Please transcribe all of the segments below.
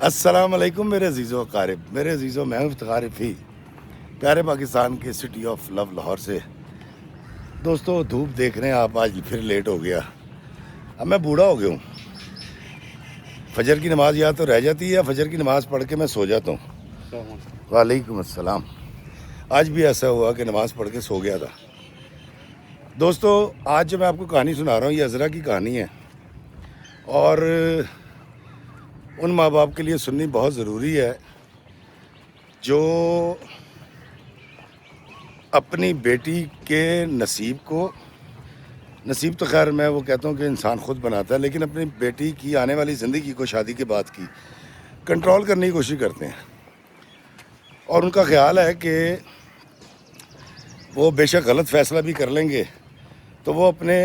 السلام علیکم میرے عزیزو اقارب، میرے عزیزو میں ہوں افتخار رفیع، پیارے پاکستان کے سٹی آف لو لاہور سے۔ دوستو دھوپ دیکھ رہے ہیں آپ، آج پھر لیٹ ہو گیا۔ اب میں بوڑھا ہو گیا ہوں، فجر کی نماز یا تو رہ جاتی ہے یا فجر کی نماز پڑھ کے میں سو جاتا ہوں۔ وعلیکم السلام۔ آج بھی ایسا ہوا کہ نماز پڑھ کے سو گیا تھا۔ دوستو آج جو میں آپ کو کہانی سنا رہا ہوں یہ عذرا کی کہانی ہے، اور ان ماں باپ کے لیے سننی بہت ضروری ہے جو اپنی بیٹی کے نصیب تو خیر میں وہ کہتا ہوں کہ انسان خود بناتا ہے، لیکن اپنی بیٹی کی آنے والی زندگی کو شادی کے بعد کی کنٹرول کرنے کی کوشش کرتے ہیں، اور ان کا خیال ہے کہ وہ بے شک غلط فیصلہ بھی کر لیں گے تو وہ اپنے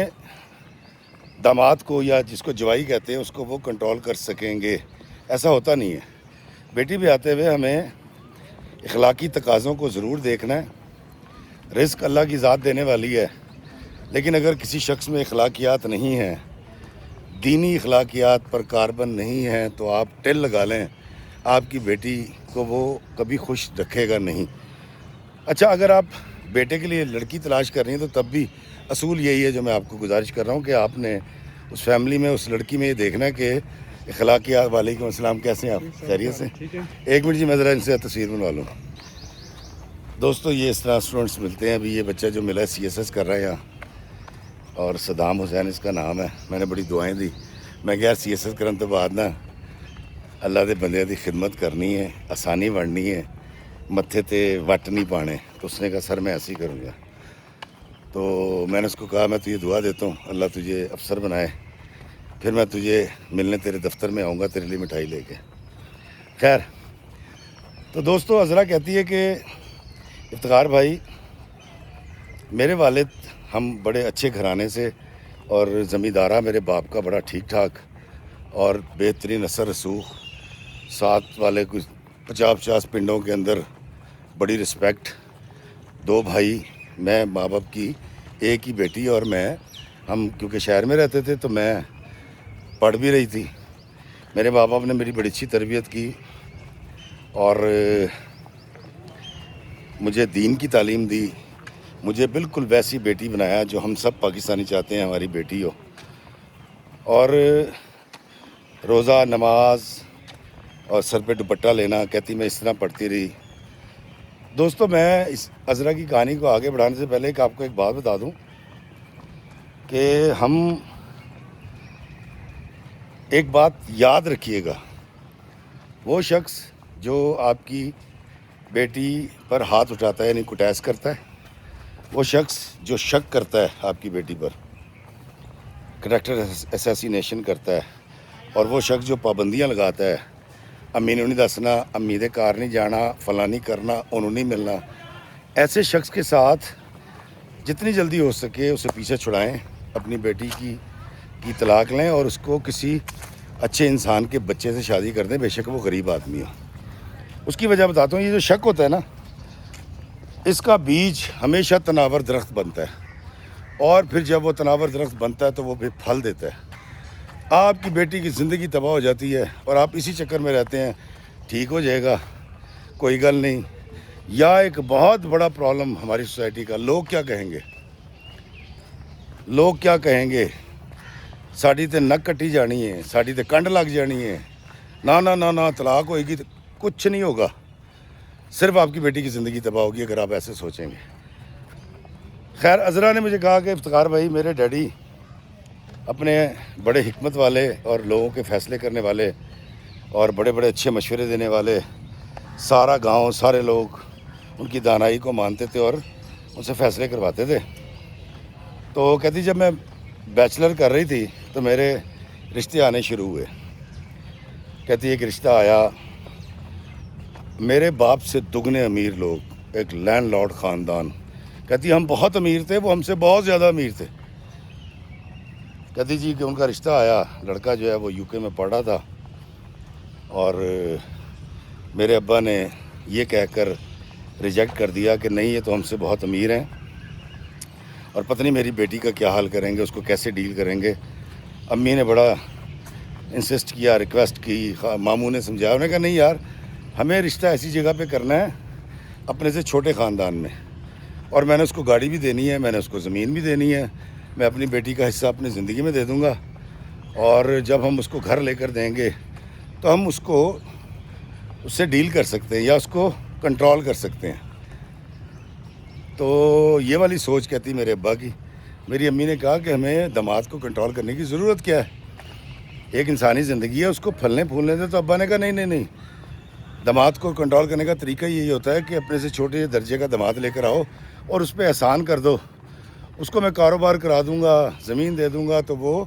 داماد کو یا جس کو جوائی کہتے ہیں اس کو وہ کنٹرول کر سکیں گے۔ ایسا ہوتا نہیں ہے۔ بیٹی بھی آتے ہوئے ہمیں اخلاقی تقاضوں کو ضرور دیکھنا ہے۔ رزق اللہ کی ذات دینے والی ہے، لیکن اگر کسی شخص میں اخلاقیات نہیں ہیں، دینی اخلاقیات پر کاربن نہیں ہیں، تو آپ ٹل لگا لیں، آپ کی بیٹی کو وہ کبھی خوش رکھے گا نہیں۔ اچھا، اگر آپ بیٹے کے لیے لڑکی تلاش کر رہی ہیں تو تب بھی اصول یہی ہے جو میں آپ کو گزارش کر رہا ہوں کہ آپ نے اس فیملی میں اس لڑکی میں یہ دیکھنا ہے کہ اخلاقیات۔ وعلیکم السلام، کیسے ہیں آپ؟ خیریت سے؟ ایک منٹ جی، میں ذرا ان سے تصویر بنوا لوں۔ دوستو یہ اس طرح اسٹوڈنٹس ملتے ہیں۔ ابھی یہ بچہ جو ملا ہے CSS کر رہا ہے یہاں، اور صدام حسین اس کا نام ہے۔ میں نے بڑی دعائیں دی، میں کہ یار CSS کرنے تو بعد نا اللہ دے بندے دی خدمت کرنی ہے، آسانی بڑھنی ہے، متھے تے وٹ نہیں پانے۔ تو اس نے کہا سر میں ایسے ہی کروں گا۔ تو میں نے اس کو کہا میں تجھے دعا دیتا ہوں اللہ تجھے افسر بنائے، پھر میں تجھے ملنے تیرے دفتر میں آؤں گا تیرے لیے مٹھائی لے کے۔ خیر، تو دوستو عذرا کہتی ہے کہ افتخار بھائی، میرے والد ہم بڑے اچھے گھرانے سے، اور زمیندارہ میرے باپ کا بڑا ٹھیک ٹھاک اور بہترین اثر رسوخ، ساتھ والے کچھ 50 پنڈوں کے اندر بڑی رسپیکٹ، 2 بھائی، میں ماں باپ کی ایک ہی بیٹی، اور ہم کیونکہ شہر میں رہتے تھے تو میں پڑھ بھی رہی تھی۔ میرے ماں باپ نے میری بڑی اچھی تربیت کی اور مجھے دین کی تعلیم دی، مجھے بالکل ویسی بیٹی بنایا جو ہم سب پاکستانی چاہتے ہیں ہماری بیٹی ہو، اور روزہ، نماز اور سر پہ دوپٹہ لینا کہتی میں اس طرح پڑھتی رہی۔ دوستو میں اس عذرا کی کہانی کو آگے بڑھانے سے پہلے آپ کو ایک بات بتا دوں کہ ہم ایک بات یاد رکھیے گا، وہ شخص جو آپ کی بیٹی پر ہاتھ اٹھاتا ہے یعنی کٹیس کرتا ہے، وہ شخص جو شک کرتا ہے آپ کی بیٹی پر، کریکٹر اسیسینیشن کرتا ہے، اور وہ شخص جو پابندیاں لگاتا ہے، امی نے نہیں دسنا، امی دے کار نہیں جانا، فلاں نہیں کرنا، انہوں نہیں ملنا، ایسے شخص کے ساتھ جتنی جلدی ہو سکے اسے پیچھے چھڑائیں، اپنی بیٹی کی طلاق لیں اور اس کو کسی اچھے انسان کے بچے سے شادی کر دیں، بے شک وہ غریب آدمی ہو۔ اس کی وجہ بتاتا ہوں، یہ جو شک ہوتا ہے نا، اس کا بیج ہمیشہ تناور درخت بنتا ہے، اور پھر جب وہ تناور درخت بنتا ہے تو وہ بھی پھل دیتا ہے۔ آپ کی بیٹی کی زندگی تباہ ہو جاتی ہے اور آپ اسی چکر میں رہتے ہیں ٹھیک ہو جائے گا، کوئی گل نہیں، یا ایک بہت بڑا پرابلم ہماری سوسائٹی کا، لوگ کیا کہیں گے، لوگ کیا کہیں گے، ساڑی تے نک کٹی جانی ہے، ساڑی تے کنڈ لگ جانی ہے، نہ طلاق ہوئے گی، تو کچھ نہیں ہوگا، صرف آپ کی بیٹی کی زندگی تباہ ہوگی اگر آپ ایسے سوچیں گے۔ خیر، عذرا نے مجھے کہا کہ افتخار بھائی، میرے ڈیڈی اپنے بڑے حکمت والے اور لوگوں کے فیصلے کرنے والے اور بڑے بڑے اچھے مشورے دینے والے، سارا گاؤں، سارے لوگ ان کی دانائی کو مانتے تھے اور ان سے فیصلے کرواتے تھے۔ تو کہتی جب میں بیچلر کر رہی تھی تو میرے رشتے آنے شروع ہوئے۔ کہتی ایک رشتہ آیا، میرے باپ سے دگنے امیر لوگ، ایک لینڈ لارڈ خاندان۔ کہتی ہم بہت امیر تھے، وہ ہم سے بہت زیادہ امیر تھے۔ کہتی جی کہ ان کا رشتہ آیا، لڑکا جو ہے وہ UK میں پڑھ رہا تھا، اور میرے ابا نے یہ کہہ کر ریجیکٹ کر دیا کہ نہیں، یہ تو ہم سے بہت امیر ہیں، اور پتہ نہیں میری بیٹی کا کیا حال کریں گے، اس کو کیسے ڈیل کریں گے۔ امی نے بڑا انسسٹ کیا, ریکویسٹ کی, ماموں نے سمجھایا. انہوں نے کہا نہیں یار, ہمیں رشتہ ایسی جگہ پہ کرنا ہے اپنے سے چھوٹے خاندان میں, اور میں نے اس کو گاڑی بھی دینی ہے, میں نے اس کو زمین بھی دینی ہے, میں اپنی بیٹی کا حصہ اپنی زندگی میں دے دوں گا, اور جب ہم اس کو گھر لے کر دیں گے تو ہم اس سے ڈیل کر سکتے ہیں یا اس کو کنٹرول کر سکتے ہیں. تو یہ والی سوچ کہتی میرے ابا کی. میری امی نے کہا کہ ہمیں داماد کو کنٹرول کرنے کی ضرورت کیا ہے, ایک انسانی زندگی ہے, اس کو پھلنے پھولنے دے. تو ابا نے کہا نہیں, داماد کو کنٹرول کرنے کا طریقہ یہی ہوتا ہے کہ اپنے سے چھوٹے درجے کا داماد لے کر آؤ اور اس پہ احسان کر دو. اس کو میں کاروبار کرا دوں گا, زمین دے دوں گا, تو وہ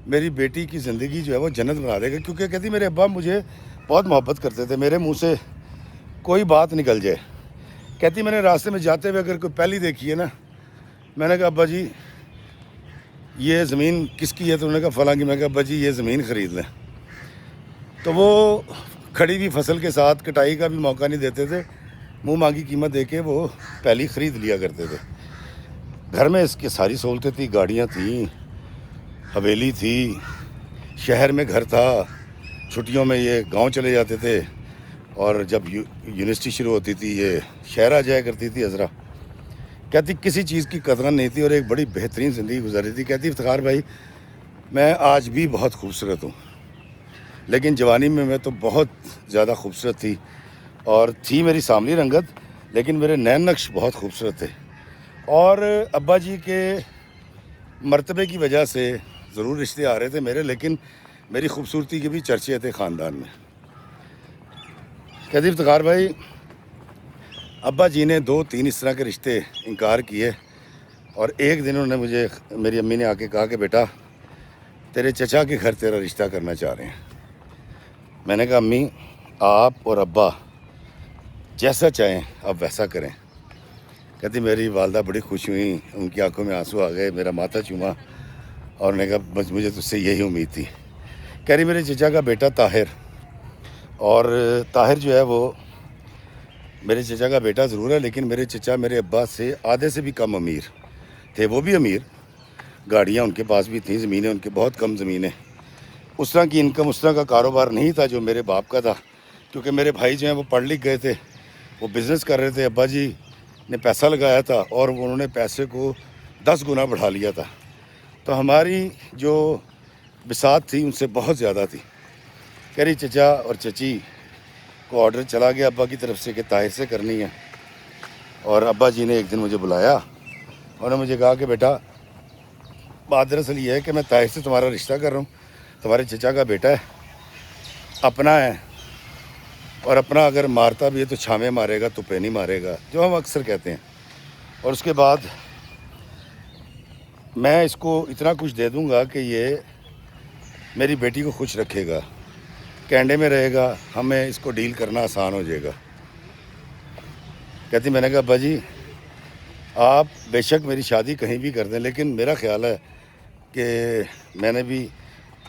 میری بیٹی کی زندگی جو ہے وہ جنت بنا دے گا. کیونکہ کہتی میرے ابا مجھے بہت محبت کرتے تھے, میرے منہ سے کوئی بات نکل جائے. کہتی میں نے راستے میں جاتے ہوئے اگر کوئی پہلی دیکھی ہے نا, میں نے کہا ابا جی یہ زمین کس کی ہے؟ تو انہوں نے کہا فلاں کی. میں نے کہا ابا جی یہ زمین خرید لیں. تو وہ کھڑی ہوئی فصل کے ساتھ کٹائی کا بھی موقع نہیں دیتے تھے, منہ مانگی قیمت دے کے وہ پہلی خرید لیا کرتے تھے. گھر میں اس کی ساری سہولتیں تھیں, گاڑیاں تھیں, حویلی تھی, شہر میں گھر تھا. چھٹیوں میں یہ گاؤں چلے جاتے تھے, اور جب یونیورسٹی شروع ہوتی تھی یہ شہر آ جایا کرتی تھی عذرا. کہتی کسی چیز کی قدر نہیں تھی اور ایک بڑی بہترین زندگی گزار رہی تھی. کہتی افتخار بھائی میں آج بھی بہت خوبصورت ہوں, لیکن جوانی میں تو بہت زیادہ خوبصورت تھی, اور تھی میری ساملی رنگت, لیکن میرے نین نقش بہت خوبصورت تھے. اور ابا جی کے مرتبے کی وجہ سے ضرور رشتے آ رہے تھے میرے, لیکن میری خوبصورتی کے بھی چرچے تھے خاندان میں. کہتی افتخار بھائی ابا جی نے 2-3 اس طرح کے رشتے انکار کیے, اور ایک دن انہوں نے میری امی نے آ کے کہا کہ بیٹا تیرے چچا کے گھر تیرا رشتہ کرنا چاہ رہے ہیں. میں نے کہا امی آپ اور ابا جیسا چاہیں آپ ویسا کریں. کہتی میری والدہ بڑی خوش ہوئیں, ان کی آنکھوں میں آنسو آ گئے, میرا ماتھا چوما, اور نے کہا بس مجھے تجھ سے یہی امید تھی. کہہ رہی میرے چچا کا بیٹا طاہر, اور طاہر جو ہے وہ میرے چچا کا بیٹا ضرور ہے, لیکن میرے چچا میرے ابا سے آدھے سے بھی کم امیر تھے. وہ بھی امیر, گاڑیاں ان کے پاس بھی تھیں, زمینیں ان کے بہت کم زمینیں, اس طرح کی انکم, اس طرح کا کاروبار نہیں تھا جو میرے باپ کا تھا. کیونکہ میرے بھائی جو ہیں وہ پڑھ لکھ گئے تھے, وہ بزنس کر رہے تھے. ابا جی نے پیسہ لگایا تھا اور انہوں نے پیسے کو 10 گنا بڑھا لیا تھا. تو ہماری جو بساط تھی ان سے بہت زیادہ تھی. کہہ رہی چچا اور چچی کو آرڈر چلا گیا ابا کی طرف سے کہ طاہر سے کرنی ہے, اور ابا جی نے ایک دن مجھے بلایا, انہوں نے مجھے کہا کہ بیٹا بات دراصل یہ ہے کہ میں طاہر سے تمہارا رشتہ کر رہا ہوں, تمہارے چچا کا بیٹا ہے, اپنا ہے, اور اپنا اگر مارتا بھی ہے تو چھامے مارے گا, تپے نہیں مارے گا, جو ہم اکثر کہتے ہیں. اور اس کے بعد میں اس کو اتنا کچھ دے دوں گا کہ یہ میری بیٹی کو خوش رکھے گا, کینڈے میں رہے گا, ہمیں اس کو ڈیل کرنا آسان ہو جائے گا. کہتی میں نے کہا ابا جی آپ بے شک میری شادی کہیں بھی کر دیں, لیکن میرا خیال ہے کہ میں نے بھی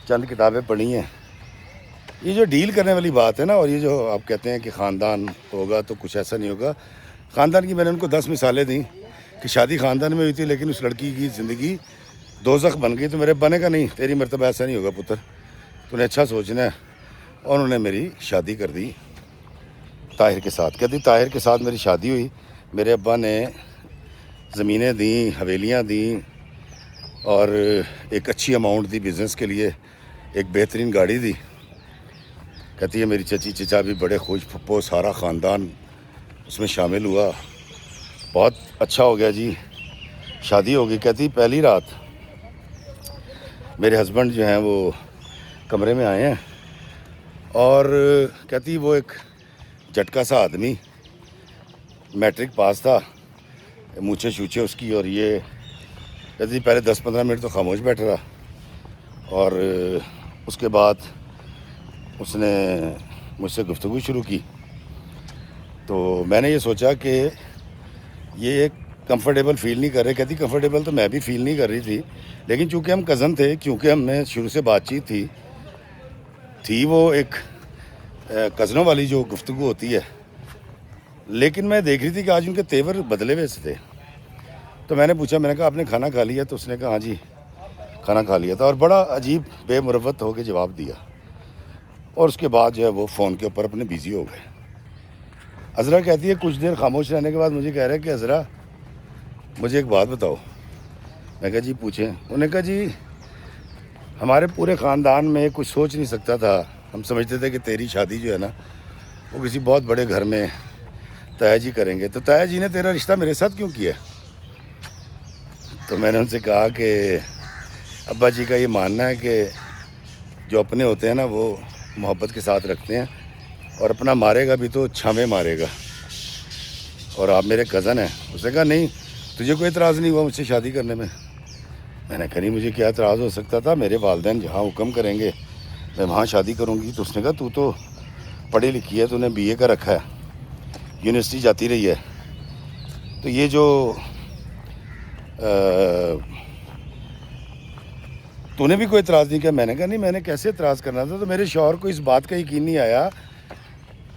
چند کتابیں پڑھی ہیں, یہ جو ڈیل کرنے والی بات ہے نا, اور یہ جو آپ کہتے ہیں کہ خاندان ہوگا تو کچھ ایسا نہیں ہوگا. خاندان کی میں نے ان کو 10 مثالیں دیں کہ شادی خاندان میں ہوئی تھی, لیکن اس لڑکی کی زندگی دوزخ بن گئی. تو میرے ابا نے کہا نہیں تیری مرتبہ ایسا نہیں ہوگا پتر, تو نے اچھا سوچنا ہے. اور انہوں نے میری شادی کر دی طاہر کے ساتھ. کہتی طاہر کے ساتھ میری شادی ہوئی, میرے ابا نے زمینیں دیں, حویلیاں دیں, اور ایک اچھی اماؤنٹ دی بزنس کے لیے, ایک بہترین گاڑی دی. کہتی ہے میری چچی چچا بھی بڑے خوش, پھپھو سارا خاندان اس میں شامل ہوا, بہت اچھا ہو گیا جی, شادی ہو گئی. کہتی پہلی رات میرے ہسبینڈ جو ہیں وہ کمرے میں آئے ہیں, اور کہتی وہ ایک جھٹکا سا آدمی, میٹرک پاس تھا, مونچھیں شوچھیں اس کی, اور یہ کہتی پہلے 10-15 منٹ تو خاموش بیٹھ رہا, اور اس کے بعد اس نے مجھ سے گفتگو شروع کی. تو میں نے یہ سوچا کہ یہ ایک کمفرٹیبل فیل نہیں کر رہے. کہتی کمفرٹیبل تو میں بھی فیل نہیں کر رہی تھی, لیکن چونکہ ہم کزن تھے, کیونکہ ہم نے شروع سے بات چیت تھی وہ ایک کزنوں والی جو گفتگو ہوتی ہے, لیکن میں دیکھ رہی تھی کہ آج ان کے تیور بدلے ہوئے تھے. تو میں نے پوچھا, میں نے کہا آپ نے کھانا کھا لیا؟ تو اس نے کہا ہاں جی کھانا کھا لیا تھا, اور بڑا عجیب بے مروت ہو کے جواب دیا. اور اس کے بعد جو ہے وہ فون کے اوپر اپنے بیزی ہو گئے. عذرا کہتی ہے کچھ دیر خاموش رہنے کے بعد مجھے کہہ رہا ہے کہ عذرا مجھے ایک بات بتاؤ. میں کہا جی پوچھیں. انہوں نے کہا جی ہمارے پورے خاندان میں کچھ سوچ نہیں سکتا تھا, ہم سمجھتے تھے کہ تیری شادی جو ہے نا وہ کسی بہت بڑے گھر میں تایا جی کریں گے, تو تایا جی نے تیرا رشتہ میرے ساتھ کیوں کیا؟ تو میں نے ان سے کہا کہ ابا جی کا یہ ماننا ہے کہ جو اپنے ہوتے ہیں نا وہ محبت کے ساتھ رکھتے ہیں, اور اپنا مارے گا بھی تو چھامے مارے گا, اور آپ میرے کزن ہیں. اس نے کہا نہیں تجھے کوئی اعتراض نہیں ہوا مجھ سے شادی کرنے میں؟ میں نے کہا نہیں مجھے کیا اعتراض ہو سکتا تھا, میرے والدین جہاں حکم کریں گے میں وہاں شادی کروں گی. تو اس نے کہا تو تو پڑھی لکھی ہے, تو نے BA کا رکھا ہے, یونیورسٹی جاتی رہی ہے, تو یہ جو تو نے بھی کوئی اعتراض نہیں کیا؟ میں نے کہا نہیں میں نے کیسے اعتراض کرنا تھا. تو میرے شوہر کو اس بات کا یقین نہیں آیا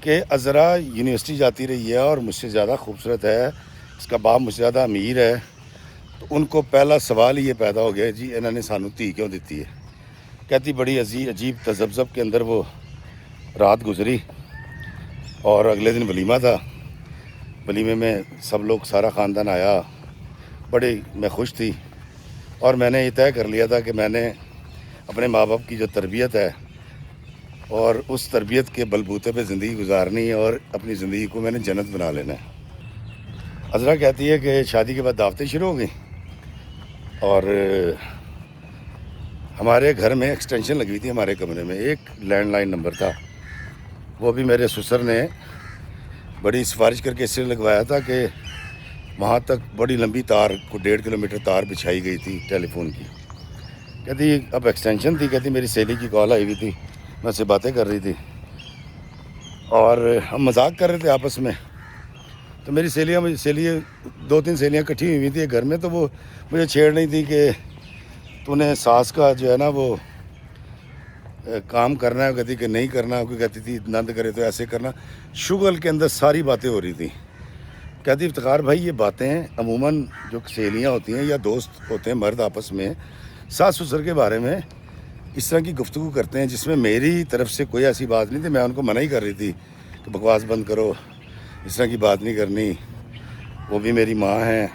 کہ عذرا یونیورسٹی جاتی رہی ہے اور مجھ سے زیادہ خوبصورت ہے, اس کا باپ مجھ سے زیادہ امیر ہے. تو ان کو پہلا سوال ہی یہ پیدا ہو گیا جی انہوں نے سانو تھی کیوں دیتی ہے. کہتی بڑی عجیب تذبذب کے اندر وہ رات گزری, اور اگلے دن ولیمہ تھا. ولیمے میں سب لوگ سارا خاندان آیا, بڑی میں خوش تھی, اور میں نے یہ طے کر لیا تھا کہ میں نے اپنے ماں باپ کی جو تربیت ہے اور اس تربیت کے بلبوتے پہ زندگی گزارنی ہے, اور اپنی زندگی کو میں نے جنت بنا لینا ہے. عذرا کہتی ہے کہ شادی کے بعد دعوتیں شروع ہو گئیں, اور ہمارے گھر میں ایکسٹینشن لگی تھی ہمارے کمرے میں, ایک لینڈ لائن نمبر تھا, وہ بھی میرے سسر نے بڑی سفارش کر کے اس سے لگوایا تھا کہ وہاں تک بڑی لمبی تار کو 1.5 کلومیٹر تار بچھائی گئی تھی ٹیلی فون کی. کہتی اب ایکسٹینشن تھی, کہتی میری سہیلی کی کال آئی ہوئی تھی, میں اس سے باتیں کر رہی تھی اور ہم مذاق کر رہے تھے آپس میں. تو میری سہیلیاں 2-3 سہیلیاں اکٹھی ہوئی تھیں گھر میں, تو وہ مجھے چھیڑ رہی تھی کہ تو نے ساس کا جو ہے نا وہ کام کرنا ہے, وہ کہتی کہ نہیں کرنا, کوئی کہتی تھی نند کرے تو ایسے کرنا. شغل کے اندر ساری باتیں ہو رہی تھیں. کہتی افتخار بھائی یہ باتیں عموماً جو سہیلیاں ہوتی ہیں یا دوست ہوتے ہیں مرد آپس میں ساس سسر کے بارے میں اس طرح کی گفتگو کرتے ہیں جس میں میری طرف سے کوئی ایسی بات نہیں تھی. میں ان کو منع ہی کر رہی تھی کہ بکواس بند کرو, اس طرح کی بات نہیں کرنی, وہ بھی میری ماں ہیں.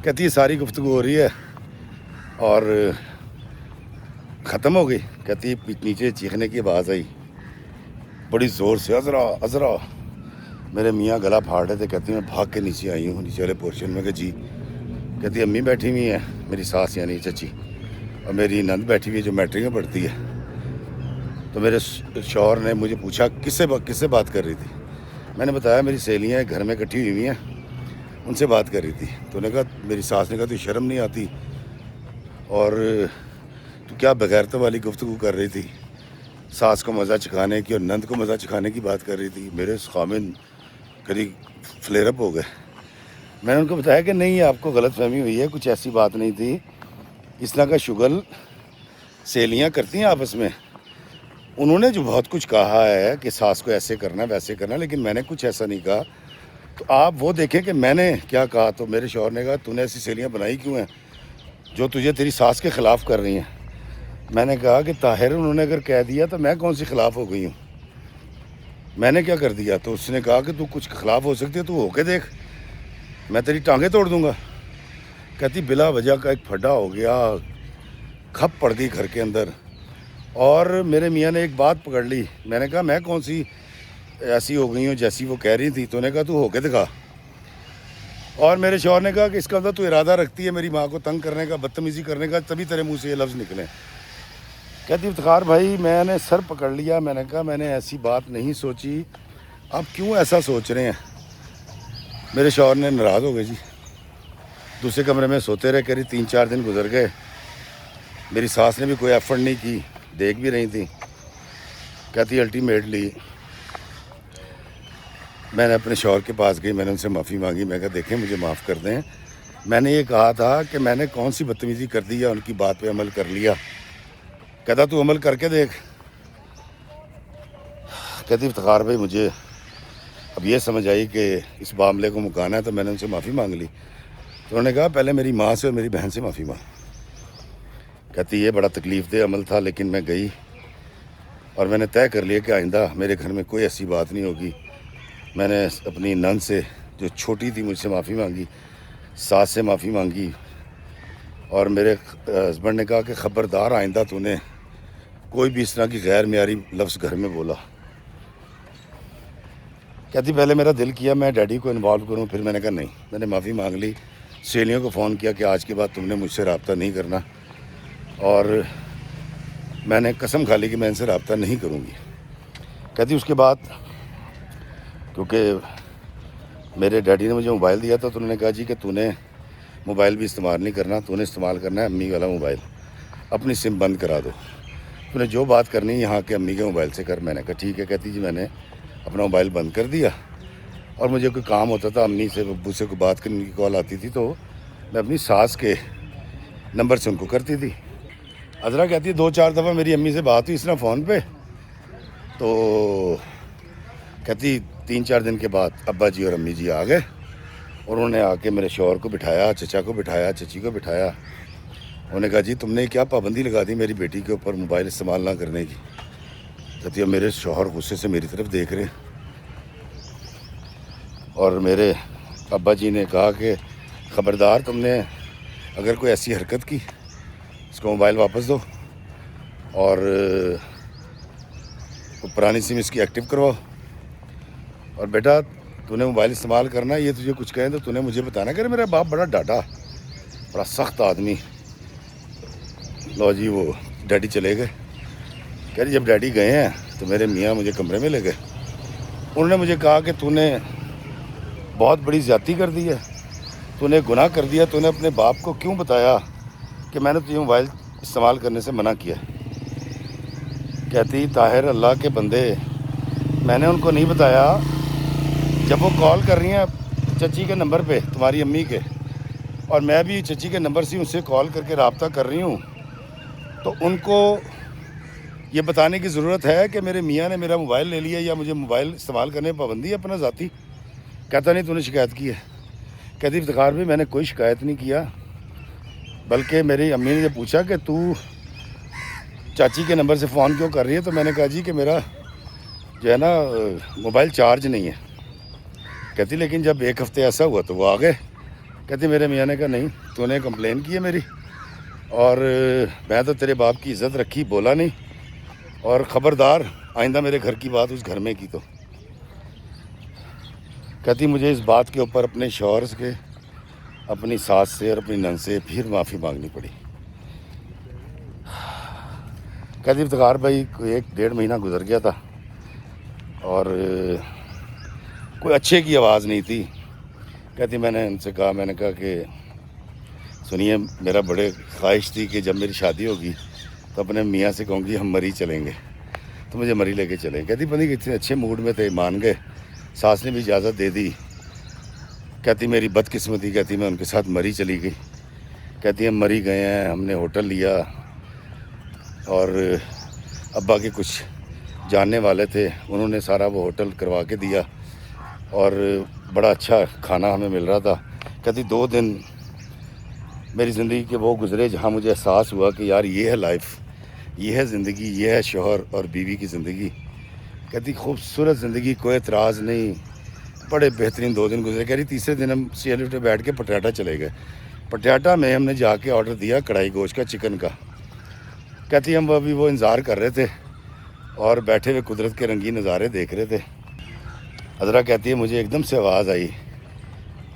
کہتی ہے ساری گفتگو ہو رہی ہے اور ختم ہو گئی. کہتی نیچے چیخنے کی آواز آئی بڑی زور سے, عذرا عذرا. میرے میاں گلا پھاڑ رہے تھے. کہتی میں بھاگ کے نیچے آئی ہوں نیچے والے پورشن میں کہ جی. کہتی امی بیٹھی ہوئی ہیں, میری ساس یعنی چچی, اور میری نند بیٹھی ہوئی ہے جو میٹرک میں پڑھتی ہے. تو میرے شوہر نے مجھے پوچھا کس سے بات کر رہی تھی. میں نے بتایا میری سہیلیاں گھر میں اکٹھی ہوئی ہوئی ہیں, ان سے بات کر رہی تھی. تو نے کہا میری ساس نے کہا تو شرم نہیں آتی, اور تو کیا بغیرتوں والی گفتگو کر رہی تھی, ساس کو مزہ چکھانے کی اور نند کو مزہ چکھانے کی بات کر رہی تھی. میرے خامن کبھی فلیئر اپ ہو گئے. میں نے ان کو بتایا کہ نہیں آپ کو غلط فہمی ہوئی ہے, کچھ ایسی بات نہیں تھی. اس طرح کا شغل سہیلیاں کرتی ہیں آپس میں. انہوں نے جو بہت کچھ کہا ہے کہ ساس کو ایسے کرنا ویسے کرنا, لیکن میں نے کچھ ایسا نہیں کہا. تو آپ وہ دیکھیں کہ میں نے کیا کہا. تو میرے شوہر نے کہا تو نے ایسی سہیلیاں بنائی کیوں ہیں جو تجھے تیری ساس کے خلاف کر رہی ہیں. میں نے کہا کہ طاہر انہوں نے اگر کہہ دیا تو میں کون سی خلاف ہو گئی ہوں, میں نے کیا کر دیا. تو اس نے کہا کہ تو کچھ خلاف ہو سکتی ہے تو ہو کے دیکھ, میں تیری ٹانگیں توڑ دوں گا. کہتی بلا وجہ کا ایک پھڈا ہو گیا, کھپ پڑ گئی گھر کے اندر. اور میرے میاں نے ایک بات پکڑ لی. میں نے کہا میں کون سی ایسی ہو گئی ہوں جیسی وہ کہہ رہی تھی. تو نے کہا تو ہو کے دکھا. اور میرے شوہر نے کہا کہ اس کا مطلب تو ارادہ رکھتی ہے میری ماں کو تنگ کرنے کا, بدتمیزی کرنے کا, تبھی تیرے منہ سے یہ لفظ نکلے. کہتی افتخار بھائی میں نے سر پکڑ لیا. میں نے کہا میں نے ایسی بات نہیں سوچی, آپ کیوں ایسا سوچ رہے ہیں. میرے شوہر نے ناراض ہو گئے جی, دوسرے کمرے میں سوتے رہے. کری 3-4 دن گزر گئے. میری ساس نے بھی کوئی ایفرٹ نہیں کی, دیکھ بھی رہی تھی. کہتی الٹیمیٹلی میں نے اپنے شوہر کے پاس گئی, میں نے ان سے معافی مانگی. میں کہا دیکھیں مجھے معاف کر دیں, میں نے یہ کہا تھا کہ میں نے کون سی بدتمیزی کر دی ہے, ان کی بات پہ عمل کر لیا. کہتا تو عمل کر کے دیکھ. کہتی افتخار بھائی مجھے اب یہ سمجھ آئی کہ اس معاملے کو مکانا ہے, تو میں نے ان سے معافی مانگ لی. تو انہوں نے کہا پہلے میری ماں سے اور میری بہن سے معافی مانگ. کہتی یہ بڑا تکلیف دہ عمل تھا لیکن میں گئی. اور میں نے طے کر لیا کہ آئندہ میرے گھر میں کوئی ایسی بات نہیں ہوگی. میں نے اپنی نند سے جو چھوٹی تھی مجھ سے معافی مانگی, ساس سے معافی مانگی, اور میرے ہسبینڈ نے کہا کہ خبردار آئندہ تو نے کوئی بھی اس طرح کی غیر معیاری لفظ گھر میں بولا. کہتی پہلے میرا دل کیا میں ڈیڈی کو انوالو کروں, پھر میں نے کہا نہیں. میں نے معافی مانگ لی, سہیلیوں کو فون کیا کہ آج کے بعد تم نے مجھ سے رابطہ نہیں کرنا, اور میں نے قسم کھا لی کہ میں ان سے رابطہ نہیں کروں گی. کہتی اس کے بعد کیونکہ میرے ڈیڈی نے مجھے موبائل دیا تھا تو انہوں نے کہا جی کہ تو نے موبائل بھی استعمال نہیں کرنا, تو نے استعمال کرنا ہے امی والا موبائل, اپنی سم بند کرا دو, تو نے جو بات کرنی ہے یہاں کے امی کے موبائل سے کر. میں نے کہا ٹھیک ہے. کہتی جی میں نے اپنا موبائل بند کر دیا, اور مجھے کوئی کام ہوتا تھا امی سے ابو سے کوئی بات کرنے کی کال آتی تھی تو میں اپنی ساس کے نمبر سے ان کو کرتی تھی. عذرا کہتی ہے 2-4 دفعہ میری امی سے بات ہوئی اس طرح فون پہ, تو کہتی 3-4 دن کے بعد ابا جی اور امی جی آ گئے, اور انہوں نے آ کے میرے شوہر کو بٹھایا, چچا کو بٹھایا, چچی کو بٹھایا. انہوں نے کہا جی تم نے کیا پابندی لگا دی میری بیٹی کے اوپر موبائل استعمال نہ کرنے کی. کہتی ہے میرے شوہر غصے سے میری طرف دیکھ رہے, اور میرے ابا جی نے کہا کہ خبردار تم نے اگر کوئی ایسی حرکت کی اس کو موبائل واپس دو, اور پرانی سم اس کی ایکٹیو کرواؤ, اور بیٹا تو نے موبائل استعمال کرنا, یہ تجھے کچھ کہیں تو نے مجھے بتانا. کہ میرا باپ بڑا ڈاٹا, بڑا سخت آدمی. لو جی وہ ڈیڈی چلے گئے. کہہ رہی جب ڈیڈی گئے ہیں تو میرے میاں مجھے کمرے میں لے گئے. انہوں نے مجھے کہا کہ تو نے بہت بڑی زیادتی کر دی ہے, تو نے گناہ کر دیا, تو نے اپنے باپ کو کیوں بتایا کہ میں نے تجھے موبائل استعمال کرنے سے منع کیا. کہتی طاہر اللہ کے بندے, میں نے ان کو نہیں بتایا. جب وہ کال کر رہی ہیں چچی کے نمبر پہ تمہاری امی کے, اور میں بھی چچی کے نمبر سے ان سے کال کر کے رابطہ کر رہی ہوں, تو ان کو یہ بتانے کی ضرورت ہے کہ میرے میاں نے میرا موبائل لے لیا یا مجھے موبائل استعمال کرنے میں پابندی ہے اپنا ذاتی. کہتا نہیں تو نے شکایت کی ہے. کہتی افتخار بھی میں نے کوئی شکایت نہیں کیا, بلکہ میری امی نے پوچھا کہ تو چاچی کے نمبر سے فون کیوں کر رہی ہے, تو میں نے کہا جی کہ میرا جو ہے نا موبائل چارج نہیں ہے. کہتی لیکن جب 1 ہفتے ایسا ہوا تو وہ آ گئے. کہتی میرے میاں نے کہا نہیں تو نے کمپلین کی ہے میری, اور میں تو تیرے باپ کی عزت رکھی, بولا نہیں, اور خبردار آئندہ میرے گھر کی بات اس گھر میں کی تو. کہتی مجھے اس بات کے اوپر اپنے شوہر کے, اپنی ساس سے اور اپنی نند سے پھر معافی مانگنی پڑی. کہتی افتخار بھائی 1-1.5 مہینہ گزر گیا تھا, اور کوئی اچھے کی آواز نہیں تھی. کہتی میں نے ان سے کہا, میں نے کہا کہ سنیے میرا بڑے خواہش تھی کہ جب میری شادی ہوگی تو اپنے میاں سے کہوں گی ہم مری چلیں گے, تو مجھے مری لے کے چلیں. کہتی بندی اتنے اچھے موڈ میں تھے, مان گئے, ساس نے بھی اجازت دے دی. کہتی میری بدقسمتی, کہتی میں ان کے ساتھ مری چلی گئی. کہتی ہم مری گئے ہیں, ہم نے ہوٹل لیا, اور ابا کے کچھ جاننے والے تھے, انہوں نے سارا وہ ہوٹل کروا کے دیا, اور بڑا اچھا کھانا ہمیں مل رہا تھا. کہتی 2 دن میری زندگی کے وہ گزرے جہاں مجھے احساس ہوا کہ یار یہ ہے لائف, یہ ہے زندگی, یہ ہے شوہر اور بیوی کی زندگی. کہتی خوبصورت زندگی, کوئی اعتراض نہیں, بڑے بہترین 2 دن گزرے. کہہ رہی تیسرے دن ہم سی لفٹ پہ بیٹھ کے پٹیاٹا چلے گئے. پٹیاٹا میں ہم نے جا کے آرڈر دیا کڑھائی گوشت کا, چکن کا. کہتی ہم ابھی وہ انتظار کر رہے تھے اور بیٹھے ہوئے قدرت کے رنگین نظارے دیکھ رہے تھے. عذرا کہتی ہے مجھے ایک دم سے آواز آئی,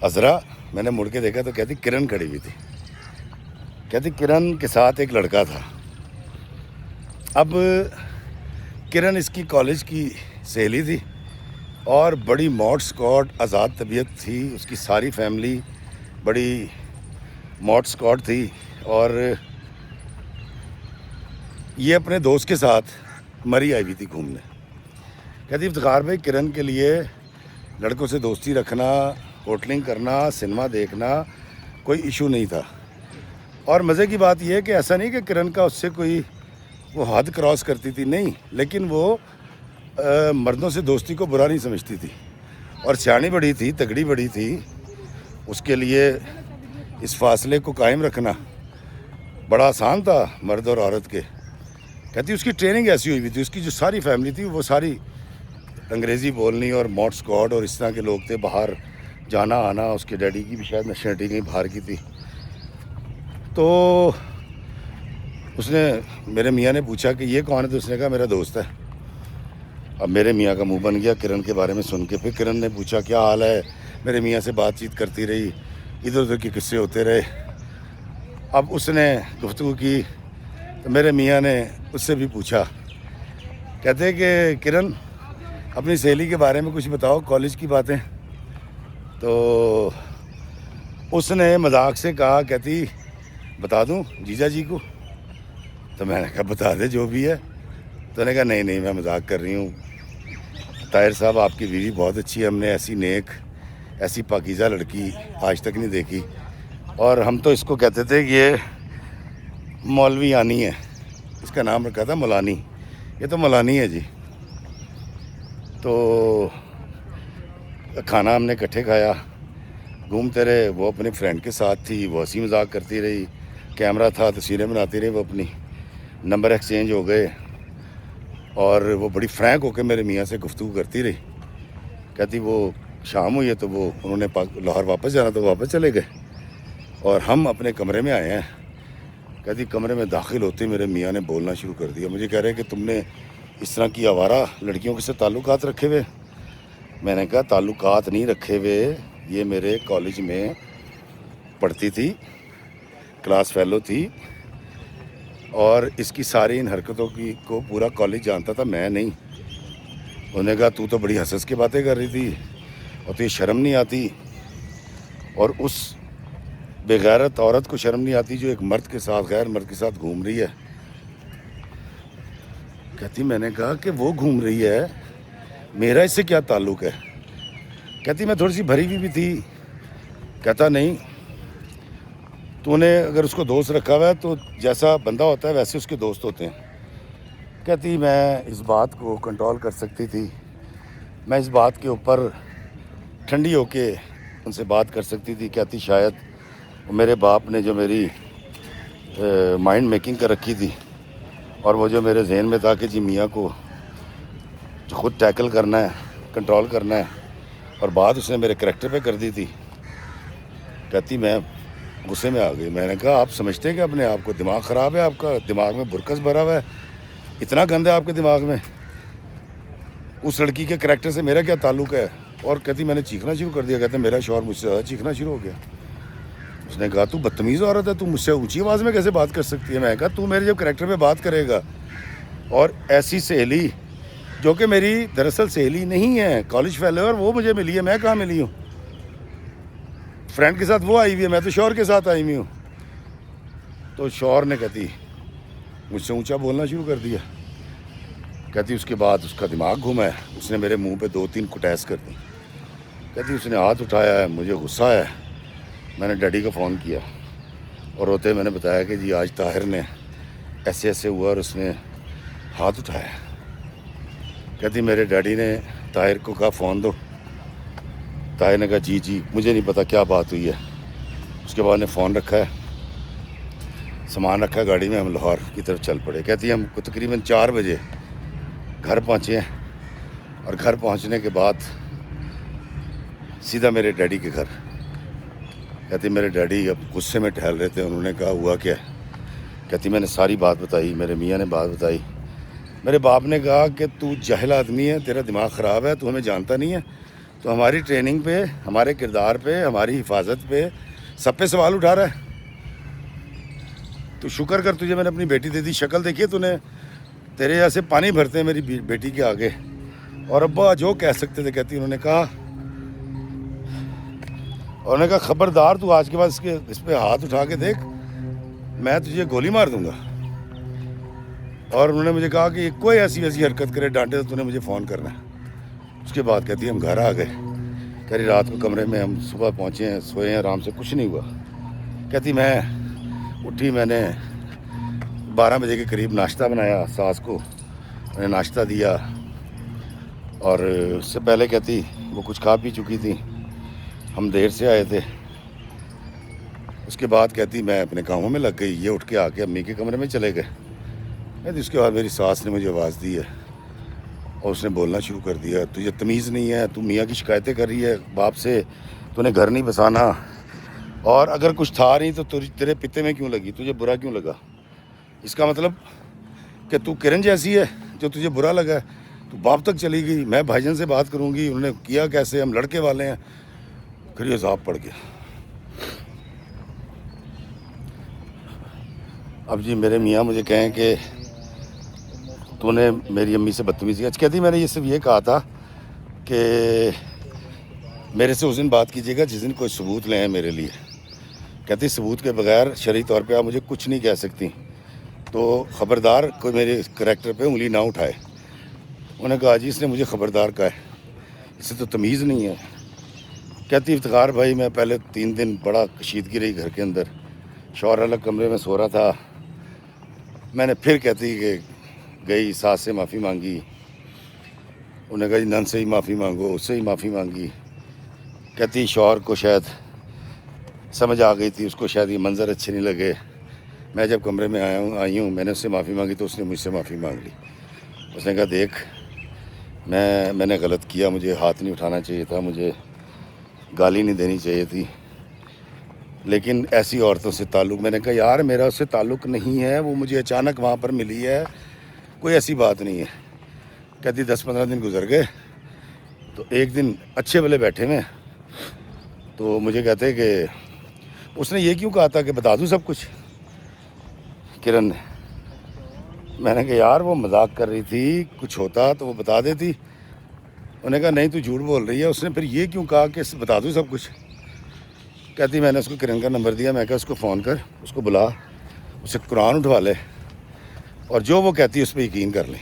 عذرا. میں نے مڑ کے دیکھا تو کہتی کرن کھڑی ہوئی تھی. کہتی کرن کے ساتھ ایک لڑکا تھا. اب کرن اس کی کالج کی سہیلی تھی, اور بڑی موڈ اسکاٹ آزاد طبیعت تھی. اس کی ساری فیملی بڑی موڈ اسکاٹ تھی, اور یہ اپنے دوست کے ساتھ مری آئی ہوئی تھی گھومنے. کہتی افتخار بھائی کرن کے لیے لڑکوں سے دوستی رکھنا, ہوٹلنگ کرنا, سنیما دیکھنا کوئی ایشو نہیں تھا. اور مزے کی بات یہ ہے کہ ایسا نہیں کہ کرن کا اس سے کوئی وہ حد کراس کرتی تھی, نہیں, لیکن وہ مردوں سے دوستی کو برا نہیں سمجھتی تھی, اور سیانی بڑی تھی, تگڑی بڑی تھی. اس کے لیے اس فاصلے کو قائم رکھنا بڑا آسان تھا مرد اور عورت کے. کہتی اس کی ٹریننگ ایسی ہوئی تھی, اس کی جو ساری فیملی تھی وہ ساری انگریزی بولنی اور ماڈ اسکواڈ اور اس طرح کے لوگ تھے, باہر جانا آنا. اس کے ڈیڈی کی بھی شاید نیشنلٹی کہیں باہر کی تھی. تو اس نے میرے میاں نے پوچھا کہ یہ کون ہے, تو اس نے کہا میرا دوست ہے. اب میرے میاں کا منہ بن گیا کرن کے بارے میں سن کے. پھر کرن نے پوچھا کیا حال ہے, میرے میاں سے بات چیت کرتی رہی, ادھر ادھر کے قصے ہوتے رہے. اب اس نے گفتگو کی تو میرے میاں نے اس سے بھی پوچھا, کہتے کہ کرن اپنی سہیلی کے بارے میں کچھ بتاؤ, کالج کی باتیں. تو اس نے مذاق سے کہا, کہتی بتا دوں جیجا جی کو. تو میں نے کہا بتا دے جو بھی ہے. تو نے کہا نہیں نہیں میں مذاق کر رہی ہوں, طاہر صاحب آپ کی بیوی بہت اچھی ہے, ہم نے ایسی نیک ایسی پاکیزہ لڑکی آج تک نہیں دیکھی. اور ہم تو اس کو کہتے تھے کہ یہ مولوی آنی ہے, اس کا نام رکھا تھا مولانی, یہ تو مولانی ہے جی. تو کھانا ہم نے اکٹھے کھایا, گھومتے رہے. وہ اپنے فرینڈ کے ساتھ تھی, وہ ہنسی مذاق کرتی رہی, کیمرہ تھا تصویریں بناتی رہی وہ اپنی. نمبر ایکسچینج ہو گئے اور وہ بڑی فرینک ہو کے میرے میاں سے گفتگو کرتی رہی. کہتی وہ شام ہوئی ہے تو وہ انہوں نے لاہور واپس جانا تو واپس چلے گئے اور ہم اپنے کمرے میں آئے ہیں. کہتی کمرے میں داخل ہوتے میرے میاں نے بولنا شروع کر دیا. مجھے کہہ رہے کہ تم نے اس طرح کی آوارہ لڑکیوں کے ساتھ تعلقات رکھے ہوئے. میں نے کہا تعلقات نہیں رکھے ہوئے, یہ میرے کالج میں پڑھتی تھی, کلاس فیلو تھی, اور اس کی ساری ان حرکتوں کو پورا کالج جانتا تھا, میں نہیں. انہوں نے کہا تو بڑی حسس کی باتیں کر رہی تھی اور تو یہ شرم نہیں آتی, اور اس بےغیرت عورت کو شرم نہیں آتی جو ایک مرد کے ساتھ غیر مرد کے ساتھ گھوم رہی ہے. کہتی میں نے کہا کہ وہ گھوم رہی ہے, میرا اس سے کیا تعلق ہے. کہتی میں تھوڑی سی بھری ہوئی بھی تھی. کہتا نہیں, تو نے اگر اس کو دوست رکھا ہوا ہے تو جیسا بندہ ہوتا ہے ویسے اس کے دوست ہوتے ہیں. کہتی میں اس بات کو کنٹرول کر سکتی تھی, میں اس بات کے اوپر ٹھنڈی ہو کے ان سے بات کر سکتی تھی. کہتی شاید میرے باپ نے جو میری مائنڈ میکنگ کر رکھی تھی اور وہ جو میرے ذہن میں تھا کہ جی میاں کو خود ٹیکل کرنا ہے, کنٹرول کرنا ہے, اور بات اس نے میرے کریکٹر پہ کر دی تھی. کہتی میں غصے میں آ گئی. میں نے کہا آپ سمجھتے ہیں کہ اپنے آپ کو دماغ خراب ہے, آپ کا دماغ میں برکس بھرا ہوا ہے, اتنا گند ہے آپ کے دماغ میں, اس لڑکی کے کریکٹر سے میرا کیا تعلق ہے. اور کہتی میں نے چیخنا شروع کر دیا. کہتے میرا شوہر مجھ سے زیادہ چیخنا شروع ہو گیا. اس نے کہا تو بدتمیز عورت ہے, تو مجھ سے اونچی آواز میں کیسے بات کر سکتی ہے. میں نے کہا تو میرے جب کریکٹر پہ بات کرے گا, اور ایسی سہیلی جو کہ میری دراصل سہیلی نہیں ہے, کالج فیلو, اور وہ مجھے ملی ہے, میں کہاں ملی ہوں. فرینڈ کے ساتھ وہ آئی ہوئی ہے, میں تو شوہر کے ساتھ آئی ہوئی ہوں. تو شوہر نے کہتی مجھ سے اونچا بولنا شروع کر دیا. کہتی اس کے بعد اس کا دماغ گھوما ہے, اس نے میرے منہ پہ 2-3 کٹیس کر دی. کہتی اس نے ہاتھ اٹھایا ہے, مجھے غصہ ہے. میں نے ڈیڈی کو فون کیا اور روتے میں نے بتایا کہ جی آج طاہر نے ایسے ایسے ہوا اور اس نے ہاتھ اٹھایا. کہتی میرے ڈیڈی نے طاہر کو کہا فون دو. طاہر نے کہا جی جی, مجھے نہیں پتا کیا بات ہوئی ہے. اس کے بعد نے فون رکھا ہے, سامان رکھا ہے گاڑی میں, ہم لاہور کی طرف چل پڑے. کہتی ہم کو تقریباً 4 بجے گھر پہنچے ہیں, اور گھر پہنچنے کے بعد سیدھا میرے ڈیڈی کے گھر. کہتی میرے ڈیڈی اب غصے میں ٹہل رہے تھے. انہوں نے کہا ہوا کیا ہے. کہتی میں نے ساری بات بتائی, میرے میاں نے بات بتائی. میرے باپ نے کہا کہ تو جاہل آدمی ہے, تیرا دماغ خراب ہے, تو ہمیں جانتا نہیں ہے, تو ہماری ٹریننگ پہ, ہمارے کردار پہ, ہماری حفاظت پہ, سب پہ سوال اٹھا رہا ہے. تو شکر کر تجھے میں نے اپنی بیٹی دے دی. شکل دیکھیے تو نے, تیرے جیسے پانی بھرتے ہیں میری بیٹی کے آگے. اور ابا جو کہہ سکتے تھے. کہتی انہوں نے کہا خبردار تو آج کے بعد اس پہ ہاتھ اٹھا کے دیکھ, میں تجھے گولی مار دوں گا. اور انہوں نے مجھے کہا کہ کوئی ایسی ویسی حرکت کرے, ڈانٹے, تو نے مجھے فون کرنا ہے. اس کے بعد کہتی ہم گھر آ گئے. کہہ رہی رات کو کمرے میں ہم صبح پہنچے ہیں, سوئے ہیں آرام سے, کچھ نہیں ہوا. کہتی میں اٹھی, میں نے 12 بجے کے قریب ناشتہ بنایا ساس کو, میں نے ناشتہ دیا. اور اس سے پہلے کہتی وہ کچھ کھا پی چکی تھی, ہم دیر سے آئے تھے. اس کے بعد کہتی میں اپنے کاموں میں لگ گئی. یہ اٹھ کے آ کے امی کے کمرے میں چلے گئے. اس کے بعد میری ساس نے مجھے آواز دی ہے اور اس نے بولنا شروع کر دیا, تجھے تمیز نہیں ہے, تو میاں کی شکایتیں کر رہی ہے باپ سے, تو نے گھر نہیں بسانا, اور اگر کچھ تھا نہیں تو تیرے پتے میں کیوں لگی, تجھے برا کیوں لگا. اس کا مطلب کہ تو کرن جیسی ہے جو تجھے برا لگا ہے, تو باپ تک چلی گئی. میں بھائی جان سے بات کروں گی, انہوں نے کیا کیسے, ہم لڑکے والے ہیں. پھر یہ عذاب پڑ گیا. اب جی میرے میاں مجھے کہیں کہ تو نے میری امی سے بدتمیزی, کہتی میں نے یہ صرف یہ کہا تھا کہ میرے سے اس دن بات کیجیے گا جس دن کوئی ثبوت لیں میرے لیے. کہتی ثبوت کے بغیر شرعی طور پہ آپ مجھے کچھ نہیں کہہ سکتی, تو خبردار کوئی میرے کریکٹر پہ انگلی نہ اٹھائے. انہوں نے کہا جی اس نے مجھے خبردار کہا ہے, اسے تو تمیز نہیں ہے. کہتی افتخار بھائی میں پہلے 3 دن بڑا کشیدگی رہی گھر کے اندر, شوہر الگ کمرے میں سو رہا تھا. میں نے پھر کہتی کہ گئی ساس سے معافی مانگی, انہوں نے کہا جی نن سے ہی معافی مانگو, اس سے ہی معافی مانگی. کہتی شوہر کو شاید سمجھ آ گئی تھی, اس کو شاید یہ منظر اچھے نہیں لگے. میں جب کمرے میں آئی ہوں میں نے اس سے معافی مانگی تو اس نے مجھ سے معافی مانگ لی. اس نے کہا دیکھ میں نے غلط کیا, مجھے ہاتھ نہیں اٹھانا چاہیے تھا, مجھے گالی نہیں دینی چاہیے تھی, لیکن ایسی عورتوں سے تعلق. میں نے کہا یار میرا اس سے تعلق نہیں ہے, وہ مجھے اچانک وہاں پر ملی ہے, کوئی ایسی بات نہیں ہے. کہتی 10-15 دن گزر گئے, تو ایک دن اچھے والے بیٹھے میں, تو مجھے کہتے کہ اس نے یہ کیوں کہا تھا کہ بتا دوں سب کچھ کرن نے. میں نے کہا یار وہ مذاق کر رہی تھی, کچھ ہوتا تو وہ بتا دیتی. انہوں نے کہا نہیں تو جھوٹ بول رہی ہے, اس نے پھر یہ کیوں کہا کہ بتا دوں سب کچھ. کہتی میں نے اس کو کرن کا نمبر دیا, میں کہا اس کو فون کر, اس کو بلا, اسے قرآن اٹھوا لے اور جو وہ کہتی ہے اس پہ یقین کر لیں.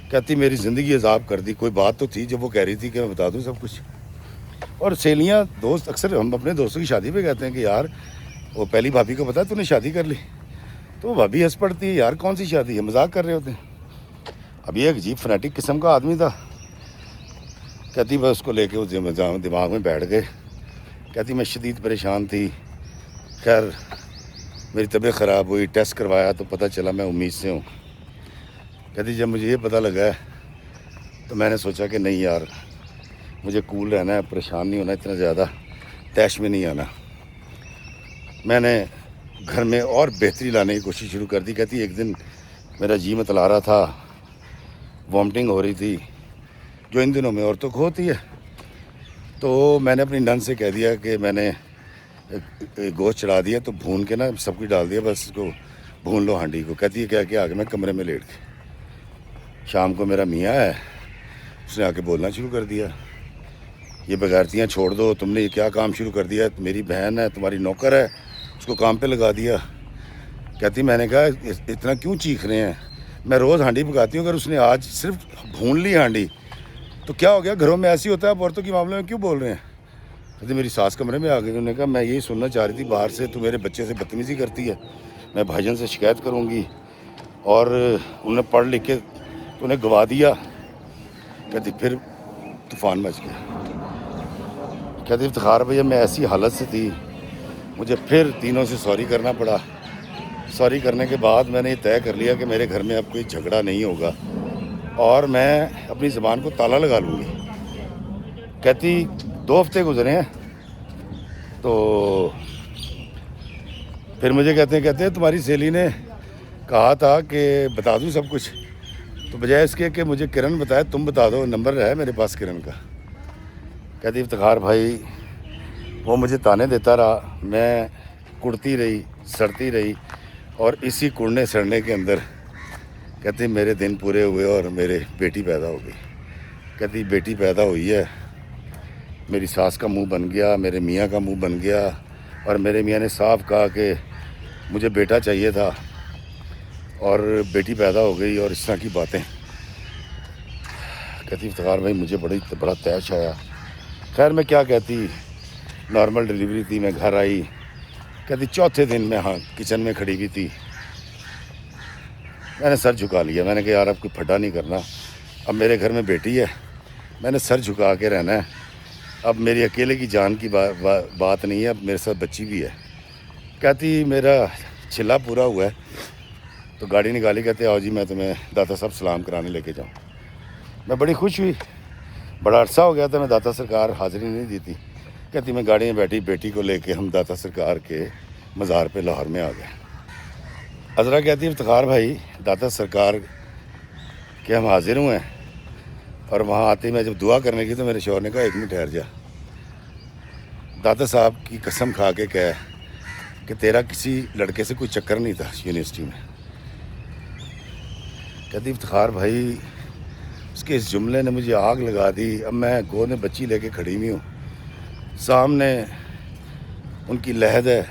کہتی میری زندگی عذاب کر دی, کوئی بات تو تھی جب وہ کہہ رہی تھی کہ میں بتا دوں سب کچھ. اور سہیلیاں دوست اکثر ہم اپنے دوستوں کی شادی پہ کہتے ہیں کہ یار وہ پہلی بھابھی کو پتا تو نے شادی کر لی, تو وہ بھابھی ہنس پڑتی ہے, یار کون سی شادی ہے, مذاق کر رہے ہوتے ہیں. اب یہ ایک عجیب فنیٹک قسم کا آدمی تھا. کہتی بس اس کو لے کے اس دماغ میں بیٹھ گئے. کہتی میں شدید پریشان تھی, خیر میری طبیعت خراب ہوئی, ٹیسٹ کروایا تو پتہ چلا میں امید سے ہوں. کہتی جب مجھے یہ پتہ لگا ہے تو میں نے سوچا کہ نہیں یار مجھے کول رہنا ہے, پریشان نہیں ہونا, اتنا زیادہ تیش میں نہیں آنا. میں نے گھر میں اور بہتری لانے کی کوشش شروع کر دی. کہتی ایک دن میرا جی متلا رہا تھا, وامٹنگ ہو رہی تھی جو ان دنوں میں عورتوں کو ہوتی ہے, تو میں نے اپنی نن سے کہہ دیا کہ میں نے گوشت چڑھا دیا تو بھون کے نا سب کچھ ڈال دیا, بس اس کو بھون لو ہانڈی کو. کہتی ہے کیا کہ آگے میں کمرے میں لیٹ گئی. شام کو میرا میاں ہے, اس نے آ کے بولنا شروع کر دیا, یہ بغیرتیاں چھوڑ دو, تم نے یہ کیا کام شروع کر دیا, میری بہن ہے تمہاری نوکر ہے, اس کو کام پہ لگا دیا. کہتی میں نے کہا اتنا کیوں چیخ رہے ہیں, میں روز ہانڈی پکاتی ہوں, اگر اس نے آج صرف بھون لی ہانڈی تو کیا ہو گیا, گھروں میں ایسی ہوتا ہے, آپ عورتوں کے معاملے میں کیوں بول رہے ہیں. کہتی میری ساس کمرے میں آ گئی, انہوں نے کہا میں یہی سننا چاہ رہی تھی باہر سے, تو میرے بچے سے بدتمیزی کرتی ہے, میں بھائی جان سے شکایت کروں گی, اور انہوں نے پڑھ لکھ کے تو انہیں گوا دیا. کہتی پھر طوفان مچ گیا. کہتی افتخار بھیا میں ایسی حالت سے تھی, مجھے پھر تینوں سے سوری کرنا پڑا. سوری کرنے کے بعد میں نے یہ طے کر لیا کہ میرے گھر میں اب کوئی جھگڑا نہیں ہوگا اور میں اپنی زبان کو تالا لگا لوں گی. کہتی 2 ہفتے گزرے ہیں, تو پھر مجھے کہتے ہیں تمہاری سہیلی نے کہا تھا کہ بتا دوں سب کچھ, تو بجائے اس کے کہ مجھے کرن بتائے تم بتا دو, نمبر ہے میرے پاس کرن کا. کہتی افتخار بھائی وہ مجھے تانے دیتا رہا, میں کڑتی رہی, سڑتی رہی, اور اسی کڑنے سڑنے کے اندر کہتی میرے دن پورے ہوئے اور میرے بیٹی پیدا ہو گئی. کہتی بیٹی پیدا ہوئی ہے, میری ساس کا منہ بن گیا, میرے میاں کا منہ بن گیا, اور میرے میاں نے صاف کہا کہ مجھے بیٹا چاہیے تھا اور بیٹی پیدا ہو گئی, اور اس طرح کی باتیں. کہتی افتخار بھائی مجھے بڑا تیش آیا. خیر میں کیا کہتی, نارمل ڈیلیوری تھی, میں گھر آئی. کہتی 4تھے دن میں کچن میں کھڑی ہوئی تھی, میں نے سر جھکا لیا. میں نے کہا یار اب کوئی پھڈا نہیں کرنا, اب میرے گھر میں بیٹی ہے, میں نے سر جھکا کے رہنا ہے. اب میری اکیلے کی جان کی بات نہیں ہے, اب میرے ساتھ بچی بھی ہے. کہتی میرا چلا پورا ہوا ہے تو گاڑی نکالی, کہتے آؤ جی میں تمہیں داتا صاحب سلام کرانے لے کے جاؤں. میں بڑی خوش ہوئی, بڑا عرصہ ہو گیا تھا میں داتا سرکار حاضری نہیں دی تھی. کہتی میں گاڑی میں بیٹھی, بیٹی کو لے کے ہم داتا سرکار کے مزار پہ لاہور میں آ گئے. عذرا کہتی افتخار بھائی داتا سرکار کے ہم حاضر ہوئے ہیں, اور وہاں آتے میں جب دعا کرنے کی تو میرے شوہر نے کہا ایک منٹ ٹھہر جا, داتا صاحب کی قسم کھا کے کہا کہ تیرا کسی لڑکے سے کوئی چکر نہیں تھا یونیورسٹی میں. کہتی افتخار بھائی اس کے اس جملے نے مجھے آگ لگا دی. اب میں گود میں بچی لے کے کھڑی ہوئی ہوں, سامنے ان کی لحد ہے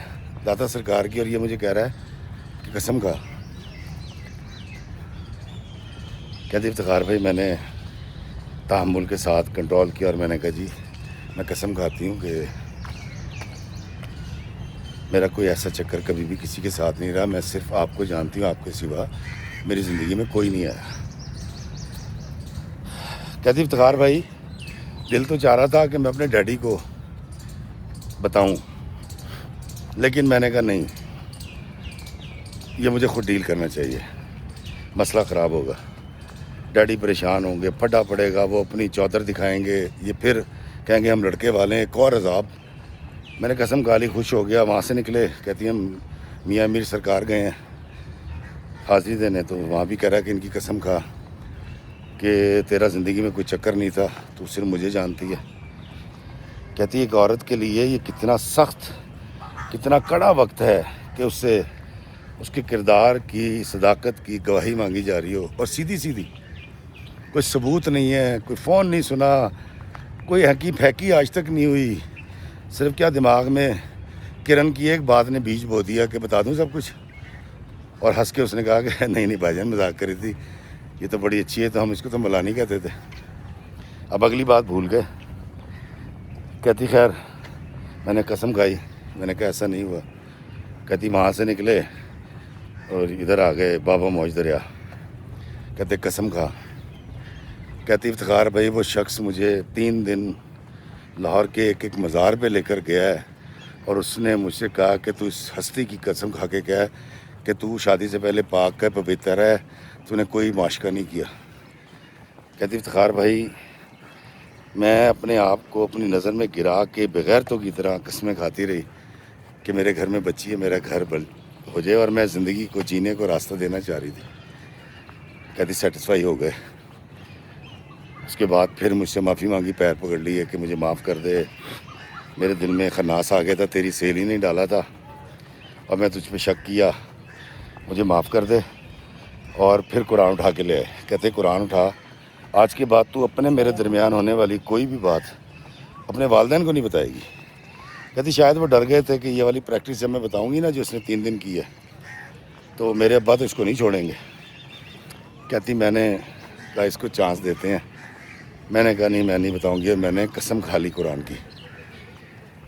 داتا سرکار کی, اور یہ مجھے کہہ رہا ہے کہ قسم کھا. کہتی افتخار بھائی میں نے تحمل کے ساتھ کنٹرول کیا, اور میں نے کہا جی میں قسم کھاتی ہوں کہ میرا کوئی ایسا چکر کبھی بھی کسی کے ساتھ نہیں رہا, میں صرف آپ کو جانتی ہوں, آپ کے سوا میری زندگی میں کوئی نہیں آیا. کہتی افتخار بھائی دل تو چاہ رہا تھا کہ میں اپنے ڈیڈی کو بتاؤں, لیکن میں نے کہا نہیں, یہ مجھے خود ڈیل کرنا چاہیے, مسئلہ خراب ہوگا, ڈیڈی پریشان ہوں گے, پھٹا پڑے گا, وہ اپنی چودر دکھائیں گے, یہ پھر کہیں گے ہم لڑکے والے ہیں, ایک اور عذاب. میں نے قسم کھا لی, خوش ہو گیا. وہاں سے نکلے, کہتی ہیں میاں امیر سرکار گئے ہیں حاضری دینے, تو وہاں بھی کہہ رہا ہے کہ ان کی قسم کھا کہ تیرا زندگی میں کوئی چکر نہیں تھا, تو صرف مجھے جانتی ہے. کہتی ہے ایک عورت کے لیے یہ کتنا سخت, کتنا کڑا وقت ہے کہ اس سے اس کے کردار کی, صداقت کی گواہی مانگی جا رہی ہو, اور سیدھی سیدھی, کوئی ثبوت نہیں ہے, کوئی فون نہیں سنا, کوئی حقی پھیکی آج تک نہیں ہوئی. صرف کیا دماغ میں کرن کی ایک بات نے بیج بو دیا کہ بتا دوں سب کچھ, اور ہنس کے اس نے کہا کہ نہیں بھائی جان مذاق کری تھی, یہ تو بڑی اچھی ہے, تو ہم اس کو تو ملانی کہتے تھے. اب اگلی بات بھول گئے. کہتی خیر میں نے قسم کھائی, میں نے کہا ایسا نہیں ہوا. کہتی وہاں سے نکلے اور ادھر آ گئے بابا موج دریا. کہتے قسم کھا. کہتی افتخار بھائی وہ شخص مجھے 3 دن لاہور کے ایک مزار پہ لے کر گیا ہے, اور اس نے مجھ سے کہا کہ تو اس ہستی کی قسم کھا کے کہا کہ تو شادی سے پہلے پاک ہے, پوتر ہے, تو نے کوئی معاشقہ نہیں کیا. کہتی افتخار بھائی میں اپنے آپ کو اپنی نظر میں گرا کے بغیر تو کی طرح قسمیں کھاتی رہی کہ میرے گھر میں بچی ہے, میرا گھر ہو جائے, اور میں زندگی کو جینے کو راستہ دینا چاہ رہی تھی. کہتی سیٹسفائی ہو گئے. اس کے بعد پھر مجھ سے معافی مانگی, پیر پکڑ لی ہے کہ مجھے معاف کر دے, میرے دل میں خناس آ گیا تھا, تیری سیل ہی نہیں ڈالا تھا, اور میں تجھ پہ شک کیا, مجھے معاف کر دے. اور پھر قرآن اٹھا کے لے آئے. کہتے قرآن اٹھا, آج کے بعد تو اپنے میرے درمیان ہونے والی کوئی بھی بات اپنے والدین کو نہیں بتائے گی. کہتی شاید وہ ڈر گئے تھے کہ یہ والی پریکٹس جب میں بتاؤں گی نا جو اس نے 3 دن کی ہے, تو میرے ابا تو اس کو نہیں چھوڑیں گے. کہتی میں نے کہا اس کو چانس دیتے ہیں. میں نے کہا نہیں میں نہیں بتاؤں گی, میں نے قسم کھا لی قرآن کی.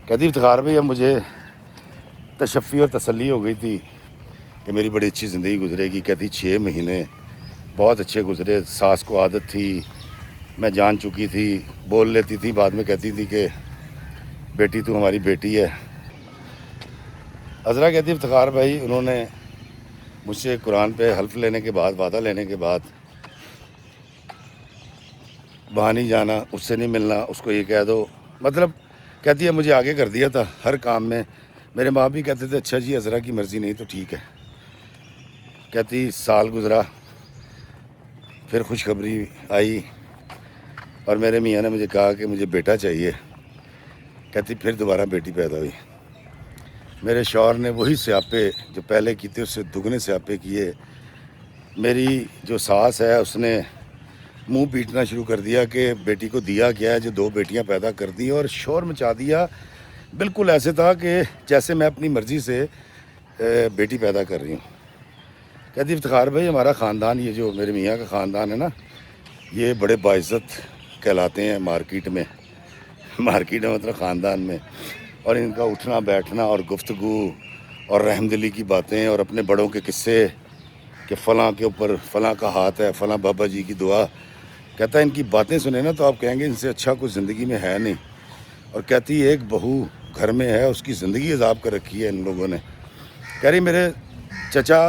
کہتی افتخار بھائی اب مجھے تشفی اور تسلی ہو گئی تھی کہ میری بڑی اچھی زندگی گزرے گی. کہتی 6 مہینے بہت اچھے گزرے, ساس کو عادت تھی, میں جان چکی تھی, بول لیتی تھی, بعد میں کہتی تھی کہ بیٹی تو ہماری بیٹی ہے. عذرا کہتی افتخار بھائی انہوں نے مجھ سے قرآن پہ حلف لینے کے بعد, وعدہ لینے کے بعد, وہاں نہیں جانا, اس سے نہیں ملنا, اس کو یہ کہہ دو, مطلب کہتی ہے مجھے آگے کر دیا تھا ہر کام میں. میرے ماں بھی کہتے تھے اچھا جی عذرا کی مرضی نہیں تو ٹھیک ہے. کہتی سال گزرا, پھر خوشخبری آئی, اور میرے میاں نے مجھے کہا کہ مجھے بیٹا چاہیے. کہتی پھر دوبارہ بیٹی پیدا ہوئی. میرے شوہر نے وہی سیاپے جو پہلے کی تھے اس سے دگنے سیاپے کیے. میری جو ساس ہے اس نے منہ پیٹنا شروع کر دیا کہ بیٹی کو دیا کیا ہے جو 2 بیٹیاں پیدا کر دی, اور شور مچا دیا. بالکل ایسے تھا کہ جیسے میں اپنی مرضی سے بیٹی پیدا کر رہی ہوں. کہتی افتخار بھائی ہمارا خاندان, یہ جو میرے میاں کا خاندان ہے نا, یہ بڑے باعزت کہلاتے ہیں مارکیٹ میں مطلب خاندان میں. اور ان کا اٹھنا بیٹھنا اور گفتگو اور رحم دلی کی باتیں اور اپنے بڑوں کے قصے کہ فلاں کے اوپر فلاں کا ہاتھ ہے, فلاں بابا جی کی دعا. کہتا ہے ان کی باتیں سنیں نا تو آپ کہیں گے ان سے اچھا کچھ زندگی میں ہے نہیں. اور کہتی ایک بہو گھر میں ہے, اس کی زندگی عذاب کر رکھی ہے ان لوگوں نے. کہہ رہی میرے چچا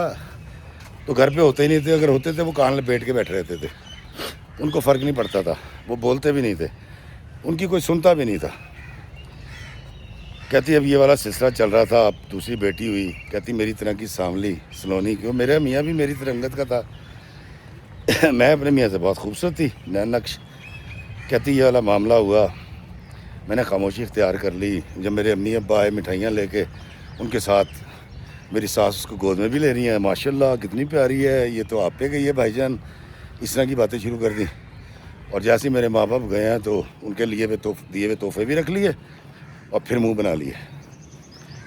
تو گھر پہ ہوتے ہی نہیں تھے، اگر ہوتے تھے وہ کان لپیٹ کے بیٹھے رہتے تھے، ان کو فرق نہیں پڑتا تھا، وہ بولتے بھی نہیں تھے، ان کی کوئی سنتا بھی نہیں تھا۔ کہتی اب یہ والا سلسلہ چل رہا تھا، اب دوسری بیٹی ہوئی، کہتی میری طرح کی سانولی سلونی، کیوں میرا میاں بھی میری طرح رنگت کا تھا، میں اپنے میاں سے بہت خوبصورت تھی، نین نقش۔ کہتی یہ والا معاملہ ہوا، میں نے خاموشی اختیار کر لی۔ جب میرے امی ابا آئے مٹھائیاں لے کے، ان کے ساتھ میری ساس اس کو گود میں بھی لے رہی ہیں، ماشاءاللہ کتنی پیاری ہے، یہ تو آپ پہ گئی ہے بھائی جان، اس طرح کی باتیں شروع کر دیں۔ اور جیسے میرے ماں باپ گئے ہیں تو ان کے لیے دیے ہوئے تحفے بھی رکھ لیے اور پھر منہ بنا لیے۔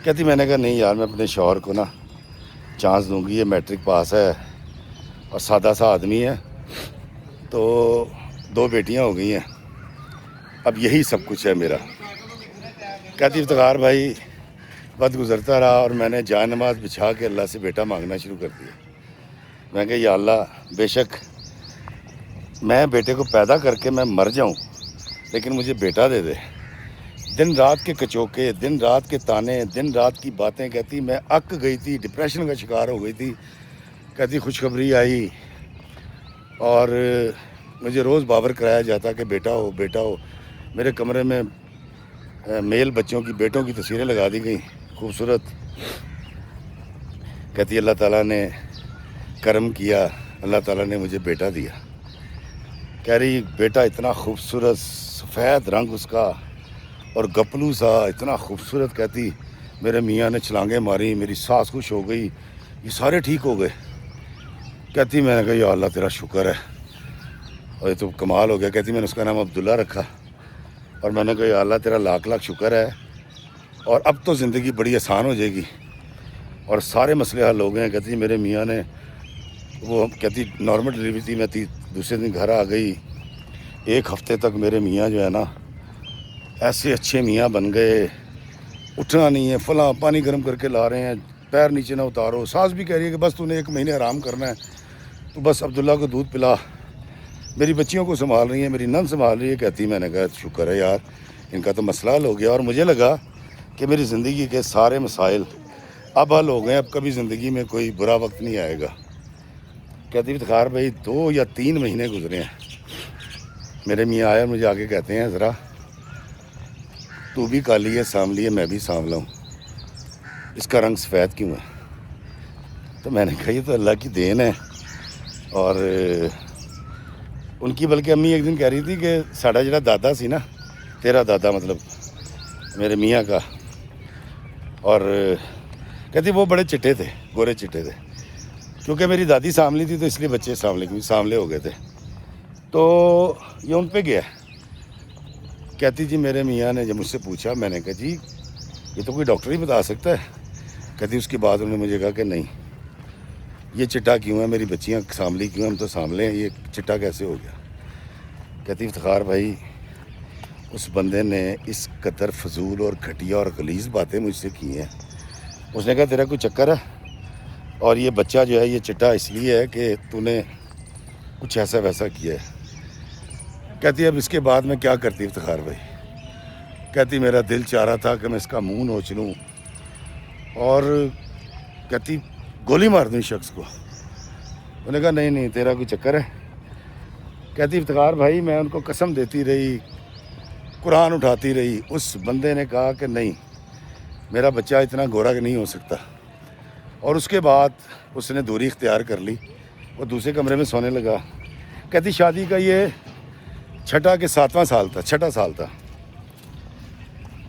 کہتی میں نے کہا نہیں یار، میں اپنے شوہر کو نا چانس دوں گی، یہ میٹرک پاس ہے اور سادہ سا آدمی ہے، تو 2 بیٹیاں ہو گئی ہیں، اب یہی سب کچھ ہے میرا۔ کہتی افتخار بھائی وقت گزرتا رہا اور میں نے جائے نماز بچھا کے اللہ سے بیٹا مانگنا شروع کر دیا۔ میں کہا یا اللہ، بے شک میں بیٹے کو پیدا کر کے میں مر جاؤں لیکن مجھے بیٹا دے دے۔ دن رات کے کچوکے، دن رات کے تانے، دن رات کی باتیں، کہتی میں اک گئی تھی، ڈپریشن کا شکار ہو گئی تھی۔ کہتی خوشخبری آئی اور مجھے روز بابر کرایا جاتا کہ بیٹا ہو بیٹا ہو۔ میرے کمرے میں میل بچوں کی، بیٹوں کی تصویریں لگا دی گئیں خوبصورت۔ کہتی اللہ تعالیٰ نے کرم کیا، اللہ تعالیٰ نے مجھے بیٹا دیا۔ کہہ رہی بیٹا اتنا خوبصورت، سفید رنگ اس کا اور گپلو سا، اتنا خوبصورت۔ کہتی میرے میاں نے چھلانگیں ماری، میری ساس خوش ہو گئی، یہ سارے ٹھیک ہو گئے۔ کہتی میں نے کہا یا اللہ تیرا شکر ہے، اور یہ تو کمال ہو گیا۔ کہتی میں نے اس کا نام عبداللہ رکھا اور میں نے کہا یا اللہ تیرا لاکھ لاکھ شکر ہے، اور اب تو زندگی بڑی آسان ہو جائے گی اور سارے مسئلے حل ہو گئے ہیں۔ کہتی میرے میاں نے، وہ کہتی نارمل ڈلیوری تھی، میں دوسرے دن گھر آ گئی، 1 ہفتے تک میرے میاں جو ہے نا ایسے اچھے میاں بن گئے، اٹھنا نہیں ہے، فلاں پانی گرم کر کے لا رہے ہیں، پیر نیچے نہ اتارو۔ ساس بھی کہہ رہی ہے کہ بس تو نے 1 مہینے آرام کرنا ہے، تو بس عبداللہ کو دودھ پلا۔ میری بچیوں کو سنبھال رہی ہیں، میری نند سنبھال رہی ہے۔ کہتی میں نے کہا شکر ہے یار، ان کا تو مسئلہ حل ہو گیا، اور مجھے لگا کہ میری زندگی کے سارے مسائل اب حل ہو گئے، اب کبھی زندگی میں کوئی برا وقت نہیں آئے گا۔ کہتی افتخار بھائی 2 یا 3 مہینے گزرے ہیں، میرے میاں آئے اور مجھے آگے کہتے ہیں ذرا تو بھی کالی ہے سانولی ہے، میں بھی سانولا ہوں، اس کا رنگ سفید کیوں ہے؟ تو میں نے کہا یہ تو اللہ کی دین ہے۔ اور ان کی بلکہ امی ایک دن کہہ رہی تھی کہ ساڑا جڑا دادا سی نا، تیرا دادا مطلب میرے میاں کا، اور کہتی وہ بڑے چٹے تھے، گورے چٹے تھے، کیونکہ میری دادی سانولی تھی تو اس لیے بچے سانولے ہو گئے تھے، تو یہ ان پہ گیا۔ کہتی جی میرے میاں نے جب مجھ سے پوچھا، میں نے کہا جی یہ تو کوئی ڈاکٹر ہی بتا سکتا ہے۔ کہتی اس کے بعد انہوں نے مجھے کہا کہ نہیں، یہ چٹا کیوں ہے، میری بچیاں سانولی کیوں ہیں، ہم تو سانولے ہیں، یہ چٹا کیسے ہو گیا؟ کہتی افتخار بھائی اس بندے نے اس قدر فضول اور گھٹیا اور غلیظ باتیں مجھ سے کی ہیں۔ اس نے کہا تیرا کوئی چکر ہے، اور یہ بچہ جو ہے یہ چٹا اس لیے ہے کہ تو نے کچھ ایسا ویسا کیا ہے۔ کہتی اب اس کے بعد میں کیا کرتی افتخار بھائی؟ کہتی میرا دل چاہ رہا تھا کہ میں اس کا منہ نوچ لوں اور کہتی گولی مار دوں شخص کو۔ انہوں نے کہا نہیں نہیں تیرا کوئی چکر ہے۔ کہتی افتخار بھائی میں ان کو قسم دیتی رہی، قرآن اٹھاتی رہی، اس بندے نے کہا کہ نہیں میرا بچہ اتنا گورا نہیں ہو سکتا، اور اس کے بعد اس نے دوری اختیار کر لی، وہ دوسرے کمرے میں سونے لگا۔ کہتی شادی کا یہ 6 کہ 7واں سال تھا، 6 سال تھا۔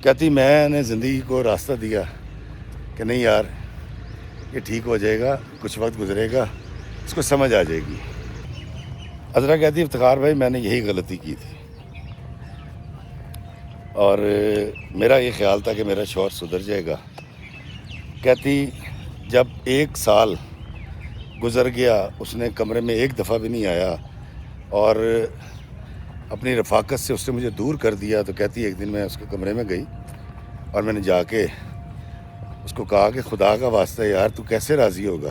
کہتی میں نے زندگی کو راستہ دیا کہ نہیں یار یہ ٹھیک ہو جائے گا، کچھ وقت گزرے گا، اس کو سمجھ آ جائے گی۔ عذرا کہتی افتخار بھائی میں نے یہی غلطی کی تھی، اور میرا یہ خیال تھا کہ میرا شوہر سدھر جائے گا۔ کہتی جب 1 سال گزر گیا، اس نے کمرے میں 1 دفعہ بھی نہیں آیا اور اپنی رفاقت سے اس نے مجھے دور کر دیا، تو کہتی ایک دن میں اس کے کمرے میں گئی اور میں نے جا کے اس کو کہا کہ خدا کا واسطہ یار تو کیسے راضی ہوگا،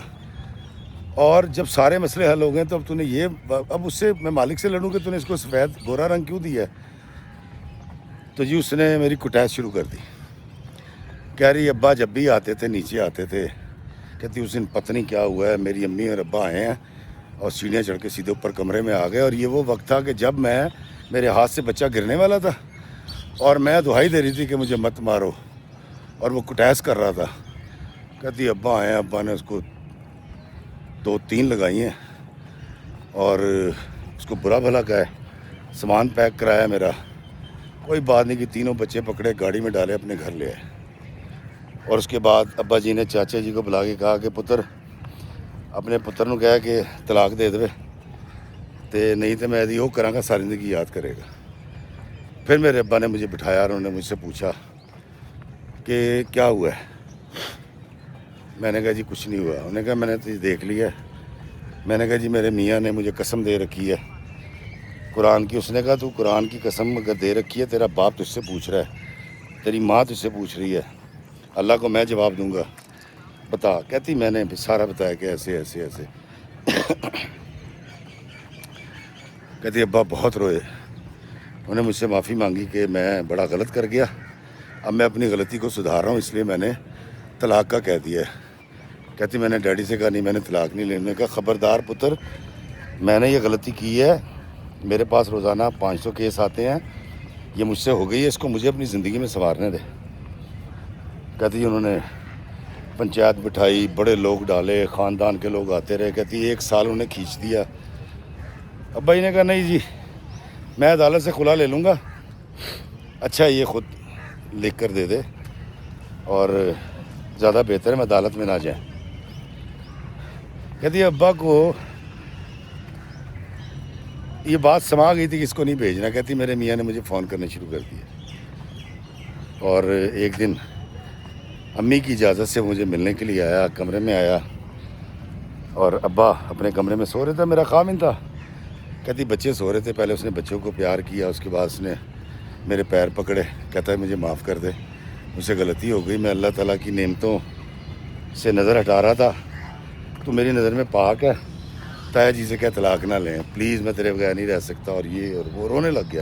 اور جب سارے مسئلے حل ہو گئے تو اب تو نے یہ، اب اس سے میں مالک سے لڑوں کہ تو نے اس کو سفید گورا رنگ کیوں دیا ہے؟ تو جی اس نے میری کٹائش شروع کر دی۔ کہہ رہی ابا جب بھی آتے تھے نیچے آتے تھے کہتی اس دن پتہ نہیں کیا ہوا ہے، میری امی اور ابا آئے ہیں اور سیڑھیاں چڑھ کے سیدھے اوپر کمرے میں آ گئے، اور یہ وہ وقت تھا کہ جب میرے ہاتھ سے بچہ گرنے والا تھا اور میں دہائی دے رہی تھی کہ مجھے مت مارو، اور وہ کٹیس کر رہا تھا۔ کہتی ابا آئے ہیں، ابا نے اس کو 2-3 لگائی ہیں اور اس کو برا بھلا کہا ہے، سامان پیک کرایا میرا، کوئی بات نہیں کہ تینوں بچے پکڑے، گاڑی میں ڈالے، اپنے گھر لے آئے۔ اور اس کے بعد ابا جی نے چاچا جی کو بلا کے کہا کہ پتر اپنے پتر نو کہا کہ طلاق دے دے تے نہیں تو میں وہ کراں گا، ساری زندگی یاد کرے گا۔ پھر میرے ابا نے مجھے بٹھایا اور انہوں نے مجھ سے پوچھا کہ کیا ہوا ہے؟ میں نے کہا جی کچھ نہیں ہوا۔ انہوں نے کہا میں نے تجھے دیکھ لیا۔ میں نے کہا جی میرے میاں نے مجھے قسم دے رکھی ہے قرآن کی۔ اس نے کہا تو قرآن کی قسم اگر دے رکھی ہے، تیرا باپ تجھ سے پوچھ رہا ہے، تیری ماں تجھ سے پوچھ رہی ہے، اللہ کو میں جواب دوں گا، بتا۔ کہتی میں نے سارا بتایا کہ ایسے ایسے ایسے۔ کہتی ابا بہت روئے، انہوں نے مجھ سے معافی مانگی کہ میں بڑا غلط کر گیا، اب میں اپنی غلطی کو سدھار رہا ہوں، اس لیے میں نے طلاق کا کہہ دیا ہے۔ کہتی میں نے ڈیڈی سے کہا نہیں، میں نے طلاق نہیں لینے کا۔ خبردار پتر، میں نے یہ غلطی کی ہے، میرے پاس روزانہ 500 کیس آتے ہیں، یہ مجھ سے ہو گئی ہے، اس کو مجھے اپنی زندگی میں سنوارنے دے۔ کہتی انہوں نے پنچایت بٹھائی، بڑے لوگ ڈالے، خاندان کے لوگ آتے رہے۔ کہتی 1 سال انہیں کھینچ دیا۔ ابا جی نے کہا نہیں جی میں عدالت سے خلا لے لوں گا، اچھا یہ خود لکھ کر دے دے اور زیادہ بہتر ہے میں عدالت میں نہ جائیں۔ کہتی ابا کو یہ بات سما گئی تھی کہ اس کو نہیں بھیجنا۔ کہتی میرے میاں نے مجھے فون کرنے شروع کر دیا، اور ایک دن امی کی اجازت سے مجھے ملنے کے لیے آیا، کمرے میں آیا، اور ابا اپنے کمرے میں سو رہے تھے، میرا خامن تھا۔ کہتی بچے سو رہے تھے، پہلے اس نے بچوں کو پیار کیا، اس کے بعد اس نے میرے پیر پکڑے، کہتا ہے مجھے معاف کر دے، مجھ سے غلطی ہو گئی، میں اللہ تعالیٰ کی نعمتوں سے نظر ہٹا رہا تھا، تو میری نظر میں پاک ہے، تایا جی سے کہہ طلاق نہ لیں پلیز، میں تیرے بغیر نہیں رہ سکتا، اور یہ اور وہ، رونے لگ گیا۔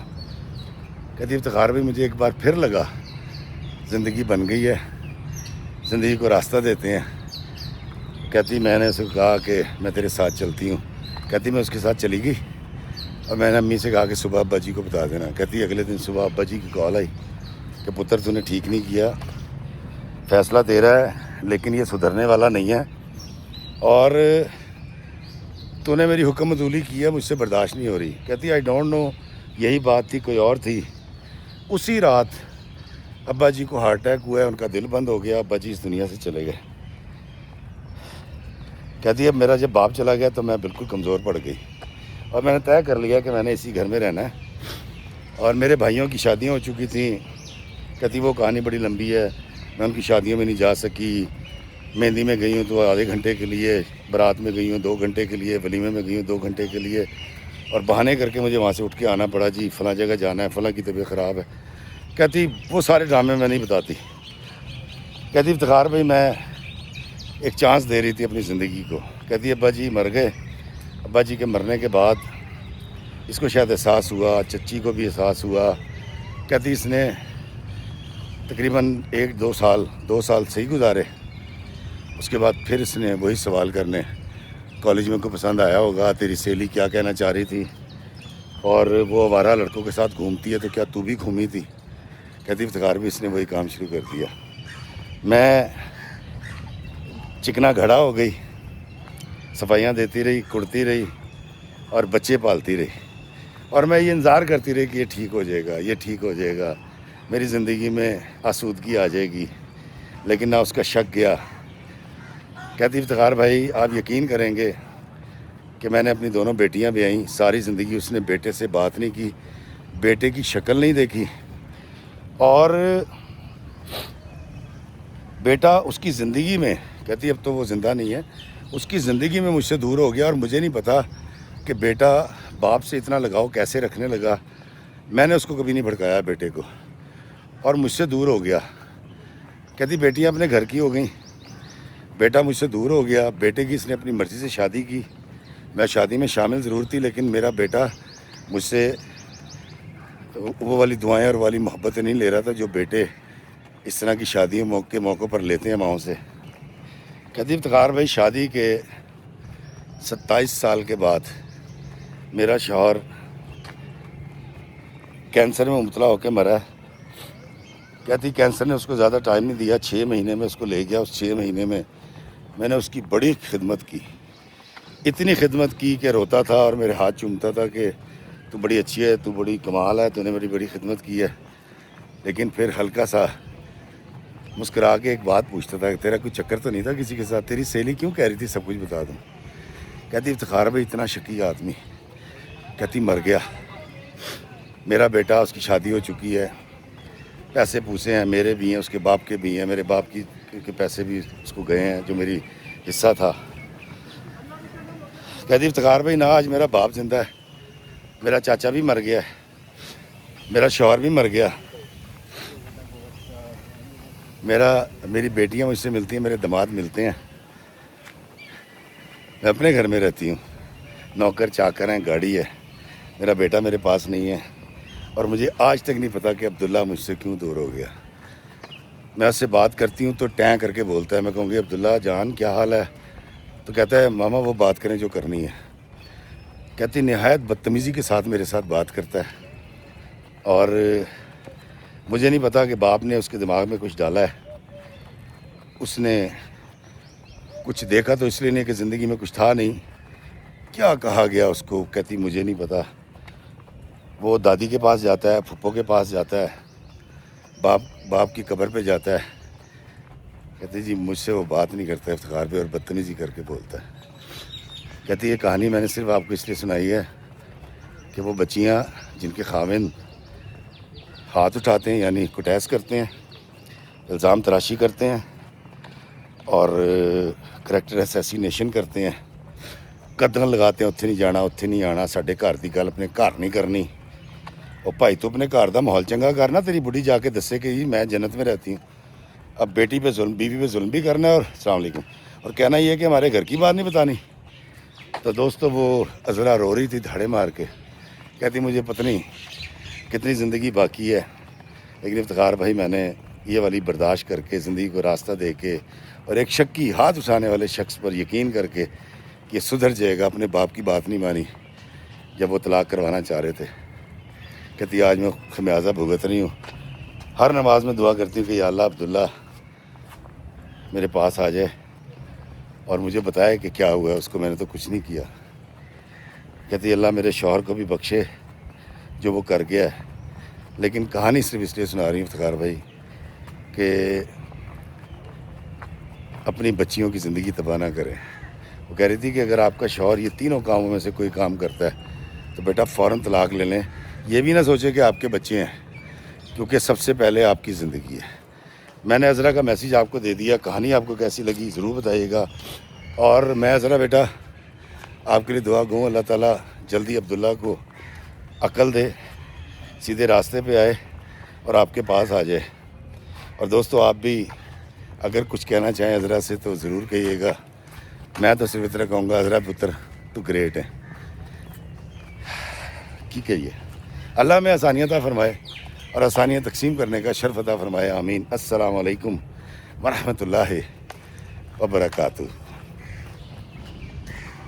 کہتی افتخار بھی مجھے ایک بار پھر لگا زندگی بن گئی ہے، زندگی کو راستہ دیتے ہیں۔ کہتی میں نے اسے کہا کہ میں تیرے ساتھ چلتی ہوں۔ کہتی میں اس کے ساتھ چلی گئی، اور میں نے امی سے کہا کہ صبح ابا جی کو بتا دینا۔ کہتی اگلے دن صبح ابا جی کی کال آئی کہ پتر تو نے ٹھیک نہیں کیا، فیصلہ تیرا ہے لیکن یہ سدھرنے والا نہیں ہے، اور تو نے میری حکم عدولی کی ہے، مجھ سے برداشت نہیں ہو رہی۔ کہتی آئی ڈونٹ نو یہی بات تھی کوئی اور تھی۔ اسی رات ابا جی کو ہارٹ اٹیک ہوا ہے، ان کا دل بند ہو گیا، ابا جی اس دنیا سے چلے گئے۔ کہتی اب میرا جب باپ چلا گیا تو میں بالکل کمزور پڑ گئی، اور میں نے طے کر لیا کہ میں نے اسی گھر میں رہنا ہے، اور میرے بھائیوں کی شادیاں ہو چکی تھیں۔ کہتی وہ کہانی بڑی لمبی ہے، میں ان کی شادیوں میں نہیں جا سکی، مہندی میں گئی ہوں تو آدھے گھنٹے کے لیے، برات میں گئی ہوں 2 گھنٹے کے لیے، ولیمے میں گئی ہوں 2 گھنٹے کے لیے، اور بہانے کر کے مجھے وہاں سے اٹھ کے آنا پڑا، جی فلاں جگہ جانا ہے، فلاں کی طبیعت خراب ہے۔ کہتی وہ سارے ڈرامے میں نہیں بتاتی۔ کہتی افتخار بھائی میں ایک چانس دے رہی تھی اپنی زندگی کو۔ کہتی ابا جی مر گئے، ابا جی کے مرنے کے بعد اس کو شاید احساس ہوا، چچی کو بھی احساس ہوا۔ کہتی اس نے تقریباً 2 سال صحیح گزارے، اس کے بعد پھر اس نے وہی سوال کرنے، کالج میں کو پسند آیا ہوگا، تیری سہیلی کیا کہنا چاہ رہی تھی، اور وہ آوارہ لڑکوں کے ساتھ گھومتی ہے تو کیا تو بھی گھومی تھی۔ کہتی افتخار بھی اس نے وہی کام شروع کر دیا۔ میں چکنا گھڑا ہو گئی، صفائیاں دیتی رہی، کڑتی رہی، اور بچے پالتی رہی، اور میں یہ انتظار کرتی رہی کہ یہ ٹھیک ہو جائے گا، یہ ٹھیک ہو جائے گا، میری زندگی میں آسودگی آ جائے گی، لیکن نہ اس کا شک گیا۔ کہتی افتخار بھائی آپ یقین کریں گے کہ میں نے اپنی دونوں بیٹیاں بھی آئیں، ساری زندگی اس نے بیٹے سے بات نہیں کی، بیٹے کی شکل نہیں دیکھی، اور بیٹا اس کی زندگی میں، کہتی اب تو وہ زندہ نہیں ہے، اس کی زندگی میں مجھ سے دور ہو گیا، اور مجھے نہیں پتا کہ بیٹا باپ سے اتنا لگاؤ کیسے رکھنے لگا۔ میں نے اس کو کبھی نہیں بھڑکایا بیٹے کو، اور مجھ سے دور ہو گیا۔ کہتی بیٹیاں اپنے گھر کی ہو گئیں، بیٹا مجھ سے دور ہو گیا، بیٹے کی اس نے اپنی مرضی سے شادی کی، میں شادی میں شامل ضرور تھی، لیکن میرا بیٹا مجھ سے وہ والی دعائیں اور والی محبتیں نہیں لے رہا تھا جو بیٹے اس طرح کی شادیوں کے موقع پر لیتے ہیں ماؤں سے۔ کہتی افتخار بھائی شادی کے 27 سال کے بعد میرا شوہر کینسر میں مبتلا ہو کے مرا ہے۔ کہتی کینسر نے اس کو زیادہ ٹائم نہیں دیا، 6 مہینے میں اس کو لے گیا۔ اس 6 مہینے میں میں نے اس کی بڑی خدمت کی، اتنی خدمت کی کہ روتا تھا اور میرے ہاتھ چومتا تھا کہ تو بڑی اچھی ہے، تو بڑی کمال ہے، تو نے میری بڑی خدمت کی ہے۔ لیکن پھر ہلکا سا مسکرا کے ایک بات پوچھتا تھا کہ تیرا کوئی چکر تو نہیں تھا کسی کے ساتھ؟ تیری سہیلی کیوں کہہ رہی تھی سب کچھ بتا دوں؟ کہتی افتخار بھائی اتنا شکی آدمی، کہتی مر گیا۔ میرا بیٹا، اس کی شادی ہو چکی ہے، پیسے پوسے ہیں، میرے بھی ہیں، اس کے باپ کے بھی ہیں، میرے باپ کے پیسے بھی اس کو گئے ہیں جو میری حصہ تھا۔ کہتی افتخار بھائی نہ آج میرا باپ زندہ ہے، میرا چاچا بھی مر گیا ہے، میرا شوہر بھی مر گیا، میری بیٹیاں مجھ سے ملتی ہیں، میرے داماد ملتے ہیں، میں اپنے گھر میں رہتی ہوں، نوکر چاکر ہیں، گاڑی ہے، میرا بیٹا میرے پاس نہیں ہے، اور مجھے آج تک نہیں پتا کہ عبداللہ مجھ سے کیوں دور ہو گیا۔ میں اس سے بات کرتی ہوں تو ٹیں کر کے بولتا ہے، میں کہوں گی عبداللہ جان کیا حال ہے؟ تو کہتا ہے ماما وہ بات کریں جو کرنی ہے۔ کہتی نہایت بدتمیزی کے ساتھ میرے ساتھ بات کرتا ہے، اور مجھے نہیں پتا کہ باپ نے اس کے دماغ میں کچھ ڈالا ہے، اس نے کچھ دیکھا تو اس لیے نہیں کہ زندگی میں کچھ تھا نہیں، کیا کہا گیا اس کو کہتی مجھے نہیں پتا۔ وہ دادی کے پاس جاتا ہے، پھپھو کے پاس جاتا ہے، باپ کی قبر پہ جاتا ہے، کہتی جی مجھ سے وہ بات نہیں کرتا افتخار پہ، اور بدتمیزی کر کے بولتا ہے۔ کہتی یہ کہانی میں نے صرف آپ کو اس لیے سنائی ہے کہ وہ بچیاں جن کے خاوند ہاتھ اٹھاتے ہیں، یعنی کٹیس کرتے ہیں، الزام تراشی کرتے ہیں، اور کریکٹر اسیسینیشن کرتے ہیں، قدرن لگاتے ہیں اتنے نہیں جانا، اتنے نہیں آنا، ساڈے گھر دی گل اپنے گھر نہیں کرنی، اور بھائی تو اپنے گھر دا ماحول چنگا کرنا، تیری بڑھی جا کے دسے کہ جی میں جنت میں رہتی ہوں۔ اب بیٹی پہ ظلم، بیوی پہ ظلم بھی کرنا ہے، اور السلام علیکم، اور کہنا یہ ہے کہ ہمارے گھر کی بات نہیں بتانی۔ تو دوستو وہ عذرا رو رہی تھی دھاڑے مار کے، کہتی مجھے پتہ نہیں کتنی زندگی باقی ہے، لیکن افتخار بھائی میں نے یہ والی برداشت کر کے، زندگی کو راستہ دے کے، اور ایک شکی ہاتھ اٹھانے والے شخص پر یقین کر کے کہ سدھر جائے گا، اپنے باپ کی بات نہیں مانی جب وہ طلاق کروانا چاہ رہے تھے۔ کہتی آج میں خمیازہ بھگت رہی ہوں، ہر نماز میں دعا کرتی ہوں کہ یا اللہ عبداللہ میرے پاس آ جائے اور مجھے بتائے کہ کیا ہوا ہے، اس کو میں نے تو کچھ نہیں کیا۔ کہتی اللہ میرے شوہر کو بھی بخشے جو وہ کر گیا ہے، لیکن کہانی صرف اس لیے سنا رہی ہوں افتخار بھائی کہ اپنی بچیوں کی زندگی تباہ نہ کریں۔ وہ کہہ رہی تھی کہ اگر آپ کا شوہر یہ تینوں کاموں میں سے کوئی کام کرتا ہے تو بیٹا فوراً طلاق لے لیں، یہ بھی نہ سوچے کہ آپ کے بچے ہیں، کیونکہ سب سے پہلے آپ کی زندگی ہے۔ میں نے عذرا کا میسیج آپ کو دے دیا، کہانی آپ کو کیسی لگی ضرور بتائیے گا، اور میں عذرا بیٹا آپ کے لیے دعا گوں اللہ تعالیٰ جلدی عبداللہ کو عقل دے، سیدھے راستے پہ آئے اور آپ کے پاس آ جائے۔ اور دوستو آپ بھی اگر کچھ کہنا چاہیں عذرا سے تو ضرور کہیے گا، میں تو صرف اتنا کہوں گا عذرا پتر تو گریٹ ہے، کی کہیے۔ اللہ میں آسانیاں عطا فرمائے اور آسانیاں تقسیم کرنے کا شرف عطا فرمائے، آمین۔ السلام علیکم ورحمۃ اللہ وبرکاتہ۔